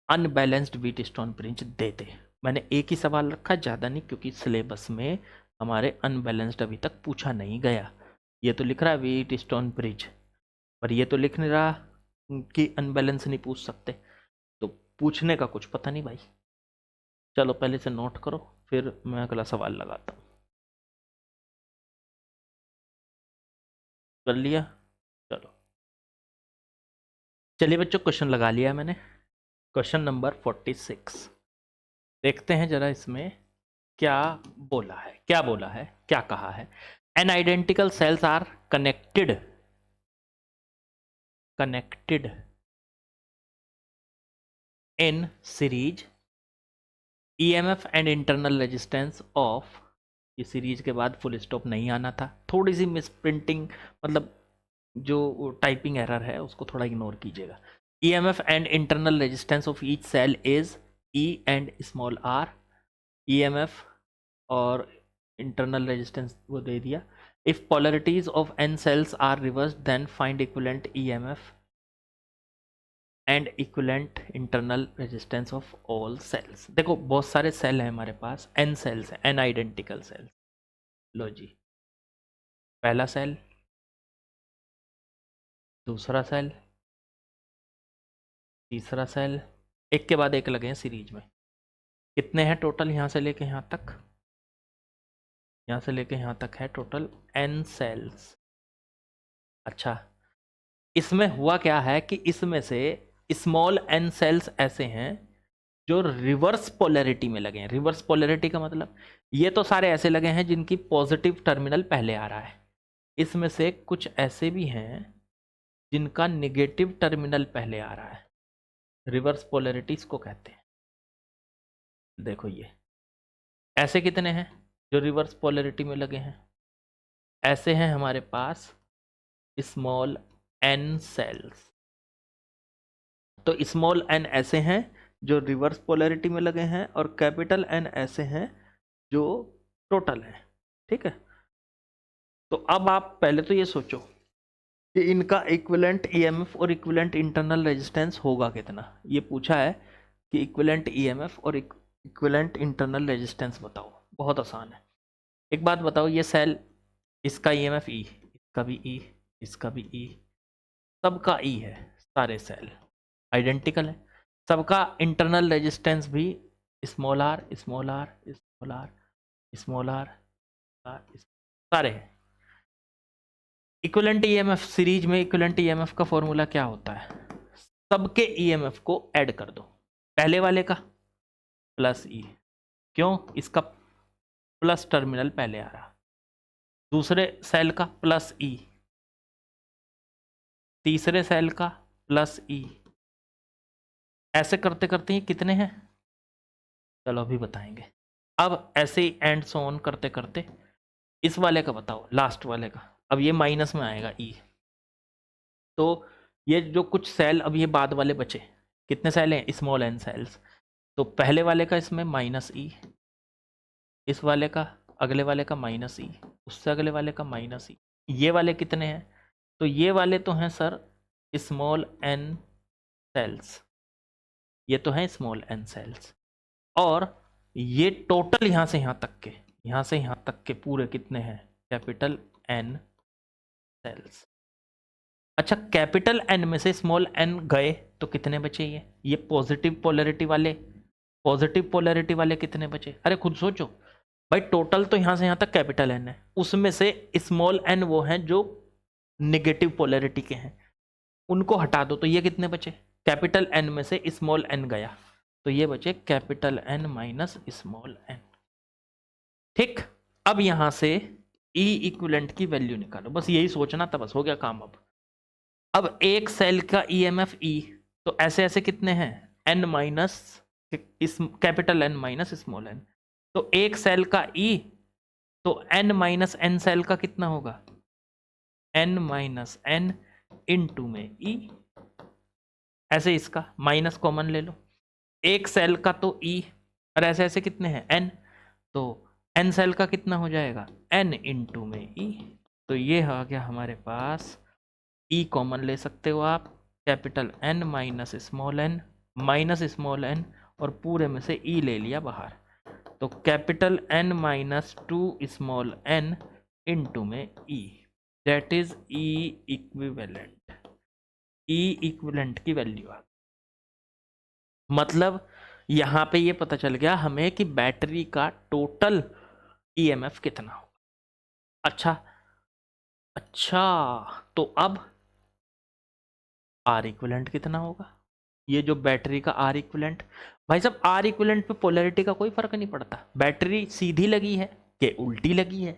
[SPEAKER 1] अनबैलेंस्ड व्हीट स्टोन ब्रिज दे दे। मैंने एक ही सवाल रखा, ज़्यादा नहीं, क्योंकि सिलेबस में हमारे अनबैलेंस्ड अभी तक पूछा नहीं गया। ये तो लिख रहा है व्हीट स्टोन ब्रिज, पर ये तो लिख नहीं रहा कि अनबैलेंस नहीं पूछ सकते। तो पूछने का कुछ पता नहीं भाई। चलो पहले से नोट करो, फिर मैं अगला सवाल लगाता हूँ। कर लिया? चलो चलिए बच्चों, क्वेश्चन लगा लिया मैंने। क्वेश्चन नंबर 46 देखते हैं जरा इसमें क्या बोला है, क्या कहा है। N identical cells are connected in series EMF and internal resistance of, ये सीरीज के बाद फुल स्टॉप नहीं आना था, थोड़ी सी मिस प्रिंटिंग, मतलब जो टाइपिंग एरर है उसको थोड़ा इग्नोर कीजिएगा। EMF and internal resistance of each cell is E and small R. EMF और इंटरनल रेजिस्टेंस वो दे दिया। If polarities of N cells are reverse then find equivalent EMF and equivalent internal resistance of all cells. देखो बहुत सारे cell हैं हमारे पास, एन सेल्स हैं, एन आइडेंटिकल सेल्स। लो जी, पहला सेल, दूसरा सेल, तीसरा सेल, एक के बाद एक लगे हैं सीरीज में। कितने हैं टोटल यहाँ से लेके यहाँ तक? यहाँ से लेके यहाँ तक है टोटल एन सेल्स। अच्छा, इसमें हुआ क्या है कि इसमें से स्मॉल एन सेल्स ऐसे हैं जो रिवर्स पोलैरिटी में लगे हैं। रिवर्स पोलैरिटी का मतलब ये तो सारे ऐसे लगे हैं जिनकी पॉजिटिव टर्मिनल पहले आ रहा है। इसमें से कुछ ऐसे भी हैं जिनका नेगेटिव टर्मिनल पहले आ रहा है। रिवर्स पोलैरिटी इसको कहते हैं। देखो ये ऐसे कितने हैं जो रिवर्स पोलैरिटी में लगे हैं? ऐसे हैं हमारे पास स्मॉल एन सेल्स। तो स्मॉल एन ऐसे हैं जो रिवर्स पोलैरिटी में लगे हैं और कैपिटल एन ऐसे हैं जो टोटल हैं। ठीक है, तो अब आप पहले तो ये सोचो कि इनका इक्विवेलेंट ईएमएफ और इक्विवेलेंट इंटरनल रेजिस्टेंस होगा कितना। ये पूछा है कि इक्विवेलेंट ईएमएफ और इक्विवेलेंट इंटरनल रेजिस्टेंस बताओ। बहुत आसान है। एक बात बताओ, ये सेल, इसका ईएमएफ ई, इसका भी ई, इसका भी ई, सबका ई है, सारे सेल आइडेंटिकल है। सबका इंटरनल रेजिस्टेंस भी small R small R small R small R, सारे हैं। इक्विवेलेंट ईएमएफ सीरीज में, इक्विवेलेंट ईएमएफ का फॉर्मूला क्या होता है? सबके ईएमएफ को ऐड कर दो। पहले वाले का प्लस ई, क्यों? इसका प्लस टर्मिनल पहले आ रहा। दूसरे सेल का प्लस ई, तीसरे सेल का प्लस ई। ऐसे करते करते ये कितने हैं? चलो अभी बताएंगे। अब ऐसे ही एंड सो ऑन करते करते इस वाले का बताओ, लास्ट वाले का। अब ये माइनस में आएगा ई, तो ये जो कुछ सेल अब ये बाद वाले बचे, कितने सेल हैं? Small N cells. तो पहले वाले का इसमें माइनस ई, इस वाले का, अगले वाले का माइनस ई, उससे अगले वाले का माइनस ई। ये वाले कितने हैं? तो ये वाले तो हैं सर स्मॉल एन सेल्स, ये तो हैं स्मॉल एन सेल्स। और ये टोटल यहाँ से यहाँ तक के, यहाँ से यहाँ तक के पूरे कितने हैं? Capital N cells. अच्छा, कैपिटल एन में से स्मॉल एन गए तो कितने बचे? ये पॉजिटिव पोलैरिटी वाले कितने बचे? अरे खुद सोचो भाई, टोटल तो यहाँ से यहाँ तक कैपिटल एन है, उसमें से स्मॉल एन वो हैं जो नेगेटिव पोलैरिटी के हैं, उनको हटा दो तो ये कितने बचे? कैपिटल एन में से स्मॉल एन गया तो ये बचे capital N minus small N. ठीक, अब यहां से ई इक्विवेलेंट की वैल्यू निकालो, बस यही सोचना था, बस हो गया काम। अब एक सेल का ईएमएफ ई, तो ऐसे ऐसे कितने हैं? एन माइनस इस capital N minus small N, तो एक सेल का ई, तो एन माइनस एन सेल का कितना होगा, एन माइनस एन इनटू में ई। ऐसे इसका माइनस कॉमन ले लो, एक सेल का तो ई, और ऐसे ऐसे कितने हैं एन, तो एन सेल का कितना हो जाएगा, एन इनटू में ई। तो ये आ गया हमारे पास, ई कॉमन ले सकते हो आप, capital N minus small N, minus small N, और पूरे में से ई ले लिया बाहर, तो capital N minus two small N into में E, that is E equivalent. E equivalent की वैल्यू आ, मतलब यहां पे ये पता चल गया हमें कि बैटरी का टोटल ईएमएफ कितना हो। अच्छा अच्छा, तो अब आर इक्विवेलेंट कितना होगा, ये जो बैटरी का आर इक्विवेलेंट, भाई साहब आर इक्विवेलेंट पे पोलैरिटी का कोई फर्क नहीं पड़ता, बैटरी सीधी लगी है कि उल्टी लगी है,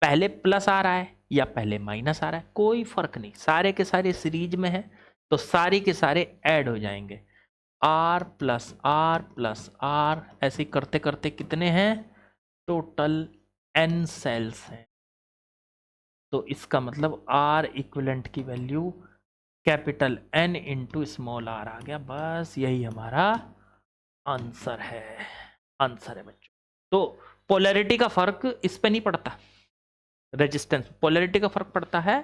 [SPEAKER 1] पहले प्लस आ रहा है या पहले माइनस आ रहा है, कोई फर्क नहीं, सारे के सारे सीरीज में है, तो सारी के सारे ऐड हो जाएंगे, आर प्लस आर, ऐसे करते करते कितने हैं, टोटल एन सेल्स हैं, तो इसका मतलब आर इक्विवेलेंट की value capital N into small R आ गया, बस यही हमारा आंसर है, आंसर है बच्चों। तो पोलैरिटी का फर्क इस पे नहीं पड़ता, रेजिस्टेंस, पोलैरिटी का फर्क पड़ता है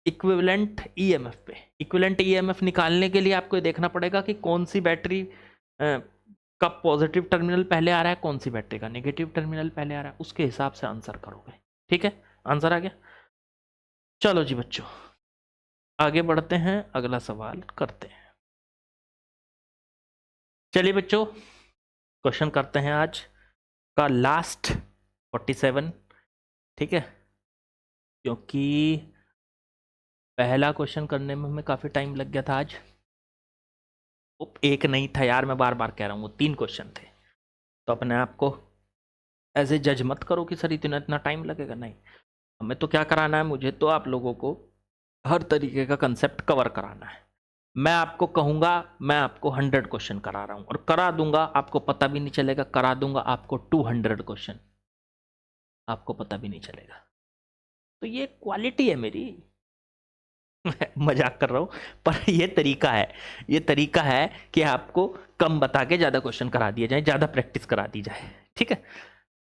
[SPEAKER 1] इक्विवेलेंट ईएमएफ पे। इक्विवेलेंट ईएमएफ निकालने के लिए आपको देखना पड़ेगा कि कौन सी बैटरी का पॉजिटिव टर्मिनल पहले आ रहा है, कौन सी बैटरी का नेगेटिव टर्मिनल पहले आ रहा है, उसके हिसाब से आंसर करोगे। ठीक है, आंसर आ गया। चलो जी बच्चों, आगे बढ़ते हैं, अगला सवाल करते हैं। चलिए बच्चों, क्वेश्चन करते हैं आज का लास्ट 47। ठीक है, क्योंकि पहला क्वेश्चन करने में हमें काफ़ी टाइम लग गया था आज, एक नहीं था यार, मैं बार बार कह रहा हूँ, वो 3 क्वेश्चन थे, तो अपने आप को ऐसे जज मत करो कि सर इतना इतना टाइम लगेगा, नहीं, हमें तो क्या कराना है, मुझे तो आप लोगों को हर तरीके का कंसेप्ट कवर कराना है। मैं आपको कहूँगा मैं आपको 100 क्वेश्चन करा रहा हूँ, और करा दूंगा, आपको पता भी नहीं चलेगा, करा दूंगा आपको 200 क्वेश्चन, आपको पता भी नहीं चलेगा, तो ये क्वालिटी है मेरी। मजाक कर रहा हूँ, पर ये तरीका है, ये तरीका है कि आपको कम बता के ज़्यादा क्वेश्चन करा दिए जाए, ज़्यादा प्रैक्टिस करा दी जाए। ठीक है,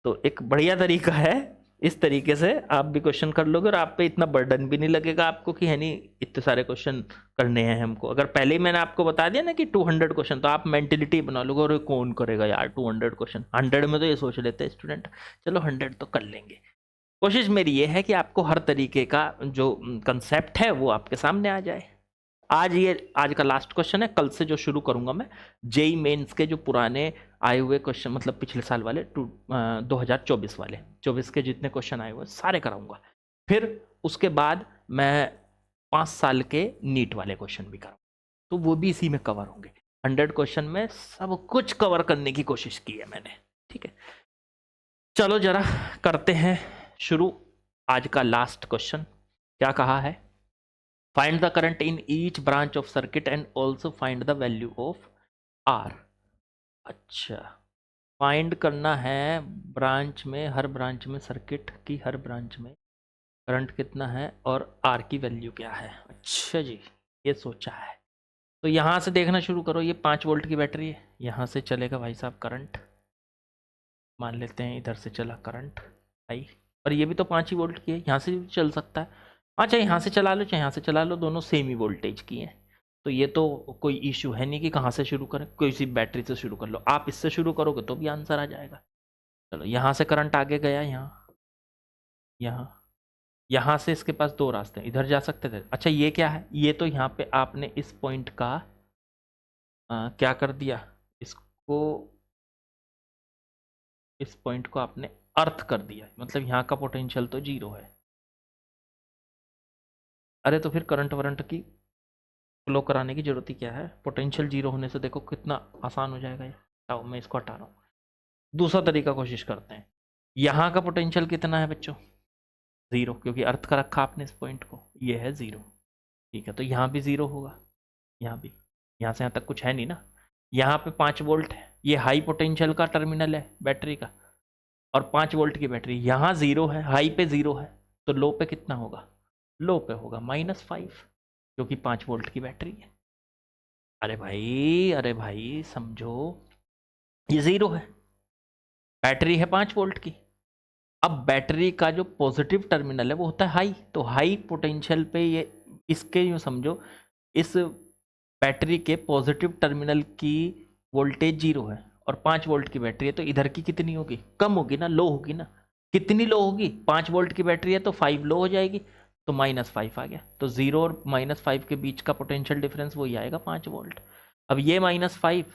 [SPEAKER 1] तो एक बढ़िया तरीका है, इस तरीके से आप भी क्वेश्चन कर लोगे और आप पे इतना बर्डन भी नहीं लगेगा आपको कि है नहीं इतने सारे क्वेश्चन करने हैं हमको। अगर पहले ही मैंने आपको बता दिया ना कि 200 क्वेश्चन, तो आप मेंटेलिटी बना लोगे, और कौन करेगा यार 200 क्वेश्चन, 100 में तो ये सोच लेते हैं स्टूडेंट, चलो 100 तो कर लेंगे। कोशिश मेरी ये है कि आपको हर तरीके का जो कंसेप्ट है वो आपके सामने आ जाए। आज का लास्ट क्वेश्चन है, कल से जो शुरू करूंगा मैं जेई मेंस के जो पुराने आए हुए क्वेश्चन, मतलब पिछले साल वाले 2024 वाले 24 के जितने क्वेश्चन आए हुए सारे कराऊंगा, फिर उसके बाद मैं 5 साल के नीट वाले क्वेश्चन भी कराऊंगा, तो वो भी इसी में कवर होंगे। 100 क्वेश्चन में सब कुछ कवर करने की कोशिश की है मैंने। ठीक है, चलो जरा करते हैं शुरू। आज का लास्ट क्वेश्चन क्या कहा है, find the current in each branch of circuit and also find the value of R. अच्छा, फाइंड करना है ब्रांच में, हर ब्रांच में, सर्किट की हर ब्रांच में करंट कितना है और आर की वैल्यू क्या है। अच्छा जी, ये सोचा है, तो यहाँ से देखना शुरू करो। ये 5 वोल्ट की बैटरी है, यहाँ से चलेगा भाई साहब करंट, मान लेते हैं इधर से चला करंट आई, और ये भी तो 5 ही वोल्ट की है, यहाँ से भी चल सकता है। हाँ, चाहे यहाँ से चला लो चाहे यहाँ से चला लो, दोनों सेम ही वोल्टेज की हैं, तो ये तो कोई इशू है नहीं कि कहाँ से शुरू करें, कोई सी बैटरी से शुरू कर लो, आप इससे शुरू करोगे तो भी आंसर आ जाएगा। चलो, यहाँ से करंट आगे गया, यहाँ यहाँ यहाँ से इसके पास 2 रास्ते हैं, इधर जा सकते थे। अच्छा, ये क्या है, ये तो यहाँ पे आपने इस पॉइंट का क्या कर दिया, इसको, इस पॉइंट को आपने अर्थ कर दिया, मतलब यहाँ का पोटेंशियल तो 0 है। अरे तो फिर करंट वरंट की फ्लो कराने की जरूरत ही क्या है, पोटेंशियल 0 होने से देखो कितना आसान हो जाएगा ये। आओ मैं इसको हटा रहा हूँ, दूसरा तरीका कोशिश करते हैं। यहाँ का पोटेंशियल कितना है बच्चों, 0, क्योंकि अर्थ का रखा आपने इस पॉइंट को, ये है 0। ठीक है, तो यहाँ भी 0 होगा, यहाँ भी, यहाँ से यहाँ तक कुछ है नहीं ना, यहाँ पे 5 वोल्ट है, ये हाई पोटेंशियल का टर्मिनल है बैटरी का, और 5 वोल्ट की बैटरी। यहाँ 0 है, हाई पे 0 है, तो लो पे कितना होगा? लो पे होगा -5, क्योंकि 5 वोल्ट की बैटरी है। अरे भाई समझो, ये 0 है, बैटरी है 5 वोल्ट की। अब बैटरी का जो पॉजिटिव टर्मिनल है वो होता है हाई, तो हाई पोटेंशियल पे ये, इसके यूँ समझो, इस बैटरी के पॉजिटिव टर्मिनल की वोल्टेज 0 है और 5 वोल्ट की बैटरी है, तो इधर की कितनी होगी? कम होगी ना, लो होगी ना। कितनी लो होगी? 5 वोल्ट की बैटरी है तो 5 लो हो जाएगी, तो -5 आ गया। तो 0 और -5 के बीच का पोटेंशियल डिफरेंस वही आएगा, 5 वोल्ट। अब ये -5,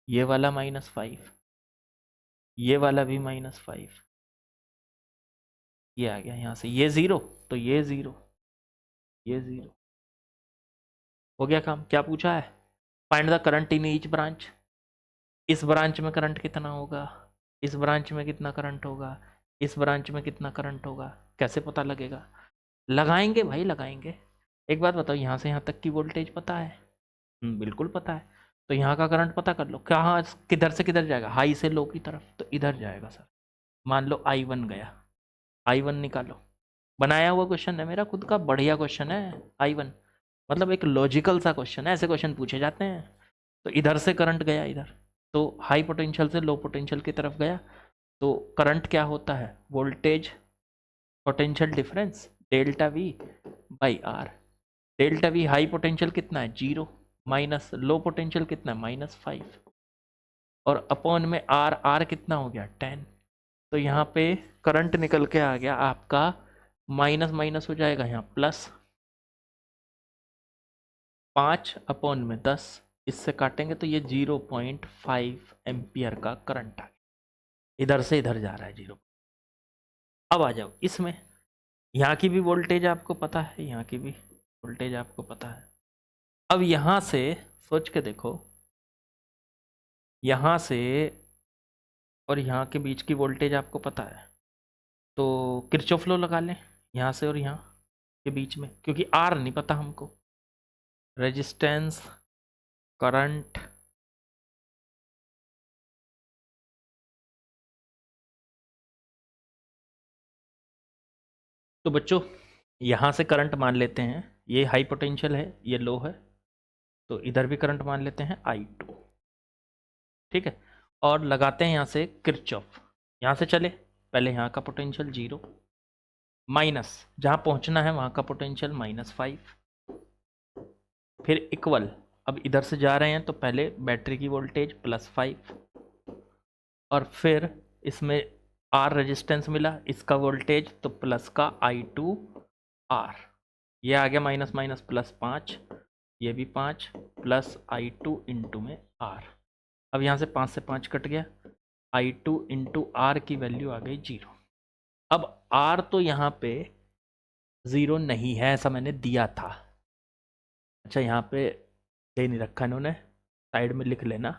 [SPEAKER 1] ये वाला -5, ये वाला भी -5, ये आ गया यहाँ से, ये 0, तो ये 0, ये 0। हो गया काम। क्या पूछा है? Find the current in each branch. इस ब्रांच में करंट कितना होगा, इस ब्रांच में कितना करंट होगा, इस ब्रांच में कितना करंट होगा, कैसे पता लगेगा? लगाएंगे भाई, लगाएंगे। एक बात बताओ, यहाँ से यहाँ तक की वोल्टेज पता है? बिल्कुल पता है। तो यहाँ का करंट पता कर लो, कहाँ किधर से किधर जाएगा? हाई से लो की तरफ, तो इधर जाएगा सर। मान लो I1 गया, I1 निकालो। बनाया हुआ क्वेश्चन है मेरा खुद का, बढ़िया क्वेश्चन है I1, मतलब एक लॉजिकल सा क्वेश्चन है, ऐसे क्वेश्चन पूछे जाते हैं। तो इधर से करंट गया इधर, तो हाई पोटेंशियल से लो पोटेंशियल की तरफ गया, तो करंट क्या होता है? Voltage potential difference delta V by R। Delta V high potential कितना है? 0, माइनस लो पोटेंशियल कितना है? -5, और अपॉन में R कितना हो गया? 10। तो यहाँ पे करंट निकल के आ गया आपका, माइनस माइनस हो जाएगा यहाँ प्लस, 5/10, इससे काटेंगे तो ये 0.5 एम्पियर का करंट आ गया, इधर से इधर जा रहा है 0। अब आ जाओ इसमें, यहाँ की भी वोल्टेज आपको पता है, यहाँ की भी वोल्टेज आपको पता है। अब यहाँ से सोच के देखो, यहाँ से और यहाँ के बीच की वोल्टेज आपको पता है, तो किरचॉफ लॉ लगा लें यहाँ से और यहाँ के बीच में, क्योंकि R नहीं पता हमको। रेजिस्टेंस, करंट, तो बच्चों यहाँ से करंट मान लेते हैं, ये हाई पोटेंशियल है, ये लो है, तो इधर भी करंट मान लेते हैं I2, ठीक है। और लगाते हैं यहाँ से किरचॉफ, यहाँ से चले, पहले यहाँ का पोटेंशियल 0, माइनस जहाँ पहुँचना है वहाँ का पोटेंशियल -5, फिर इक्वल, अब इधर से जा रहे हैं तो पहले बैटरी की वोल्टेज +5, और फिर इसमें R रेजिस्टेंस मिला, इसका वोल्टेज तो प्लस का I2R, ये आ गया माइनस माइनस +5, ये भी 5, प्लस I2 इंटू में R। अब यहाँ से 5 से 5 कट गया, I2 इंटू R की वैल्यू आ गई 0। अब R तो यहाँ पे 0 नहीं है, ऐसा मैंने दिया था। अच्छा यहाँ पे दे नहीं रखा इन्होंने, साइड में लिख लेना,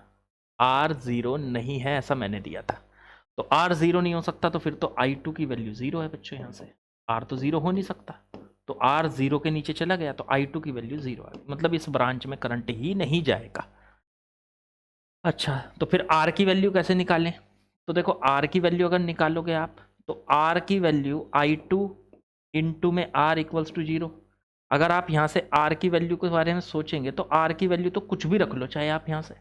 [SPEAKER 1] R 0 नहीं है ऐसा मैंने दिया था। तो R 0 नहीं हो सकता, तो फिर तो I2 की वैल्यू 0 है बच्चों, यहाँ से R तो 0 हो नहीं सकता, तो R 0 के नीचे चला गया, तो I2 की वैल्यू 0 आ गई, मतलब इस ब्रांच में करंट ही नहीं जाएगा। अच्छा तो फिर R की वैल्यू कैसे निकालें? तो देखो R की वैल्यू अगर निकालोगे आप, तो R की वैल्यू I2 इंटू में R इक्वल्स टू 0। अगर आप यहाँ से R की वैल्यू के बारे में सोचेंगे तो R की वैल्यू तो कुछ भी रख लो, चाहे आप यहाँ से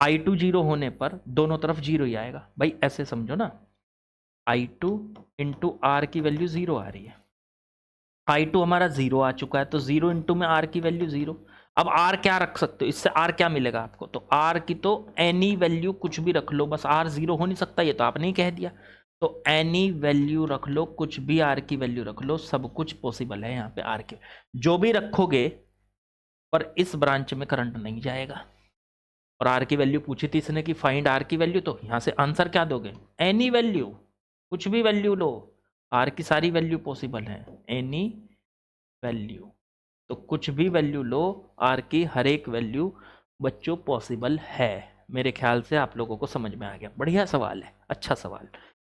[SPEAKER 1] I2 0 होने पर दोनों तरफ 0 ही आएगा भाई, ऐसे समझो ना, I2 इंटू R की वैल्यू 0 आ रही है, I2 हमारा 0 आ चुका है, तो 0 इंटू में R की वैल्यू 0। अब R क्या रख सकते हो, इससे R क्या मिलेगा आपको? तो R की तो एनी वैल्यू कुछ भी रख लो, बस R 0 हो नहीं सकता, ये तो आपने ही कह दिया, तो एनी वैल्यू रख लो, कुछ भी R की वैल्यू रख लो, सब कुछ पॉसिबल है यहाँ पे। R की जो भी रखोगे, पर इस ब्रांच में करंट नहीं जाएगा। और R की वैल्यू पूछी थी इसने कि फाइंड R की वैल्यू, तो यहाँ से आंसर क्या दोगे? एनी वैल्यू, कुछ भी वैल्यू लो, R की सारी वैल्यू पॉसिबल है, एनी वैल्यू, तो कुछ भी वैल्यू लो, R की हर एक वैल्यू बच्चों पॉसिबल है। मेरे ख्याल से आप लोगों को समझ में आ गया, बढ़िया सवाल है, अच्छा सवाल।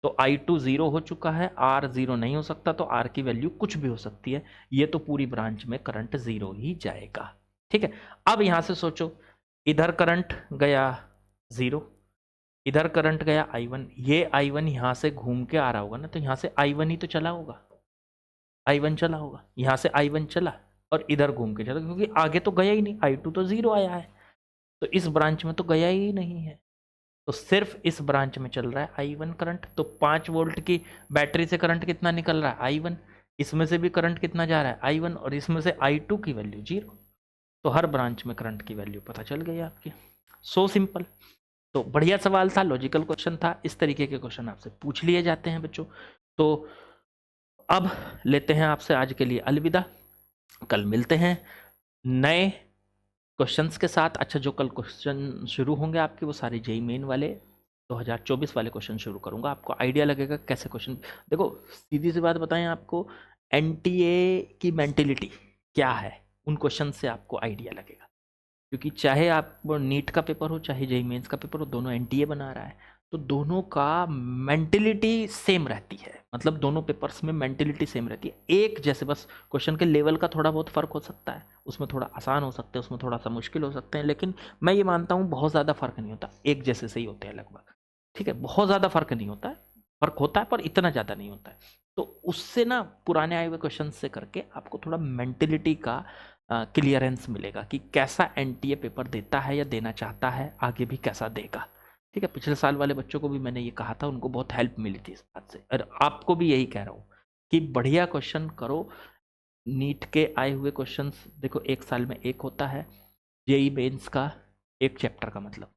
[SPEAKER 1] तो I2 0 हो चुका है, R 0 नहीं हो सकता, तो R की वैल्यू कुछ भी हो सकती है, ये तो पूरी ब्रांच में करंट 0 ही जाएगा, ठीक है। अब यहाँ से सोचो, इधर करंट गया 0, इधर करंट गया I1, ये I1 यहाँ से घूम के आ रहा होगा ना, तो यहाँ से I1 ही तो चला होगा, I1 चला होगा, यहाँ से I1 चला और इधर घूम के चला, क्योंकि आगे तो गया ही नहीं, I2 तो 0 आया है, तो इस ब्रांच में तो गया ही नहीं है, तो सिर्फ इस ब्रांच में चल रहा है I1 करंट। तो 5 वोल्ट की बैटरी से करंट कितना निकल रहा है I1, इसमें से भी करंट कितना जा रहा है I1, और इसमें से I2 की वैल्यू 0, तो हर ब्रांच में करंट की वैल्यू पता चल गई आपकी। So simple. तो बढ़िया सवाल था, लॉजिकल क्वेश्चन था, इस तरीके के क्वेश्चन आपसे पूछ लिए जाते हैं बच्चों। तो अब लेते हैं आपसे आज के लिए अलविदा, कल मिलते हैं नए क्वेश्चंस के साथ। अच्छा, जो कल क्वेश्चन शुरू होंगे आपके वो सारे जेईई मेन वाले 2024 वाले क्वेश्चन शुरू करूंगा, आपको आइडिया लगेगा कैसे क्वेश्चन। देखो सीधी सी बात बताएं आपको, एनटीए की मेंटेलिटी क्या है, उन क्वेश्चन से आपको आइडिया लगेगा, क्योंकि चाहे आप नीट का पेपर हो चाहे जेईई मेंस का पेपर हो, दोनों एनटीए बना रहा है, तो दोनों का मेंटेलिटी सेम रहती है, मतलब दोनों पेपर्स में मेंटेलिटी सेम रहती है, एक जैसे, बस क्वेश्चन के लेवल का थोड़ा बहुत फर्क हो सकता है, उसमें थोड़ा आसान हो सकते हैं, उसमें थोड़ा सा मुश्किल हो सकते हैं, लेकिन मैं ये मानता हूँ बहुत ज़्यादा फर्क नहीं होता, एक जैसे से ही होते हैं लगभग, ठीक है, बहुत ज़्यादा फर्क नहीं होता है, फर्क होता है पर इतना ज़्यादा नहीं होता है। तो उससे ना पुराने आए हुए क्वेश्चन से करके आपको थोड़ा मेंटेलिटी का क्लियरेंस मिलेगा कि कैसा एनटीए पेपर देता है या देना चाहता है, आगे भी कैसा देगा, ठीक है। पिछले साल वाले बच्चों को भी मैंने ये कहा था, उनको बहुत हेल्प मिली थी इस बात से, और आपको भी यही कह रहा हूँ कि बढ़िया क्वेश्चन करो। नीट के आए हुए क्वेश्चंस देखो, एक साल में एक होता है, जेईई मेंस का एक चैप्टर का मतलब,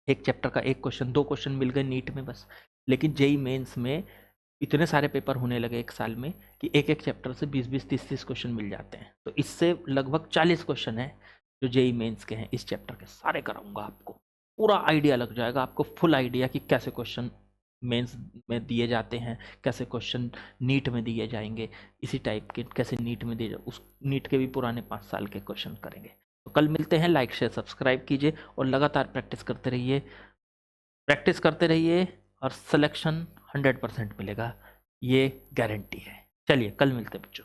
[SPEAKER 1] एक चैप्टर का एक क्वेश्चन, 2 क्वेश्चन मिल गए नीट में बस, लेकिन जेईई मेंस में इतने सारे पेपर होने लगे एक साल में कि एक एक चैप्टर से 20-20 30-30 क्वेश्चन मिल जाते हैं, तो इससे लगभग 40 क्वेश्चन है जो जेईई मेंस के हैं, इस चैप्टर के सारे कराऊंगा, आपको पूरा आइडिया लग जाएगा, आपको फुल आइडिया कि कैसे क्वेश्चन मेंस में दिए जाते हैं, कैसे क्वेश्चन नीट में दिए जाएंगे, इसी टाइप के कैसे नीट में दिए उस नीट के भी पुराने 5 साल के क्वेश्चन करेंगे। तो कल मिलते हैं, लाइक शेयर सब्सक्राइब कीजिए और लगातार प्रैक्टिस करते रहिए और सिलेक्शन 100% मिलेगा, ये गारंटी है। चलिए कल मिलते हैं बच्चों।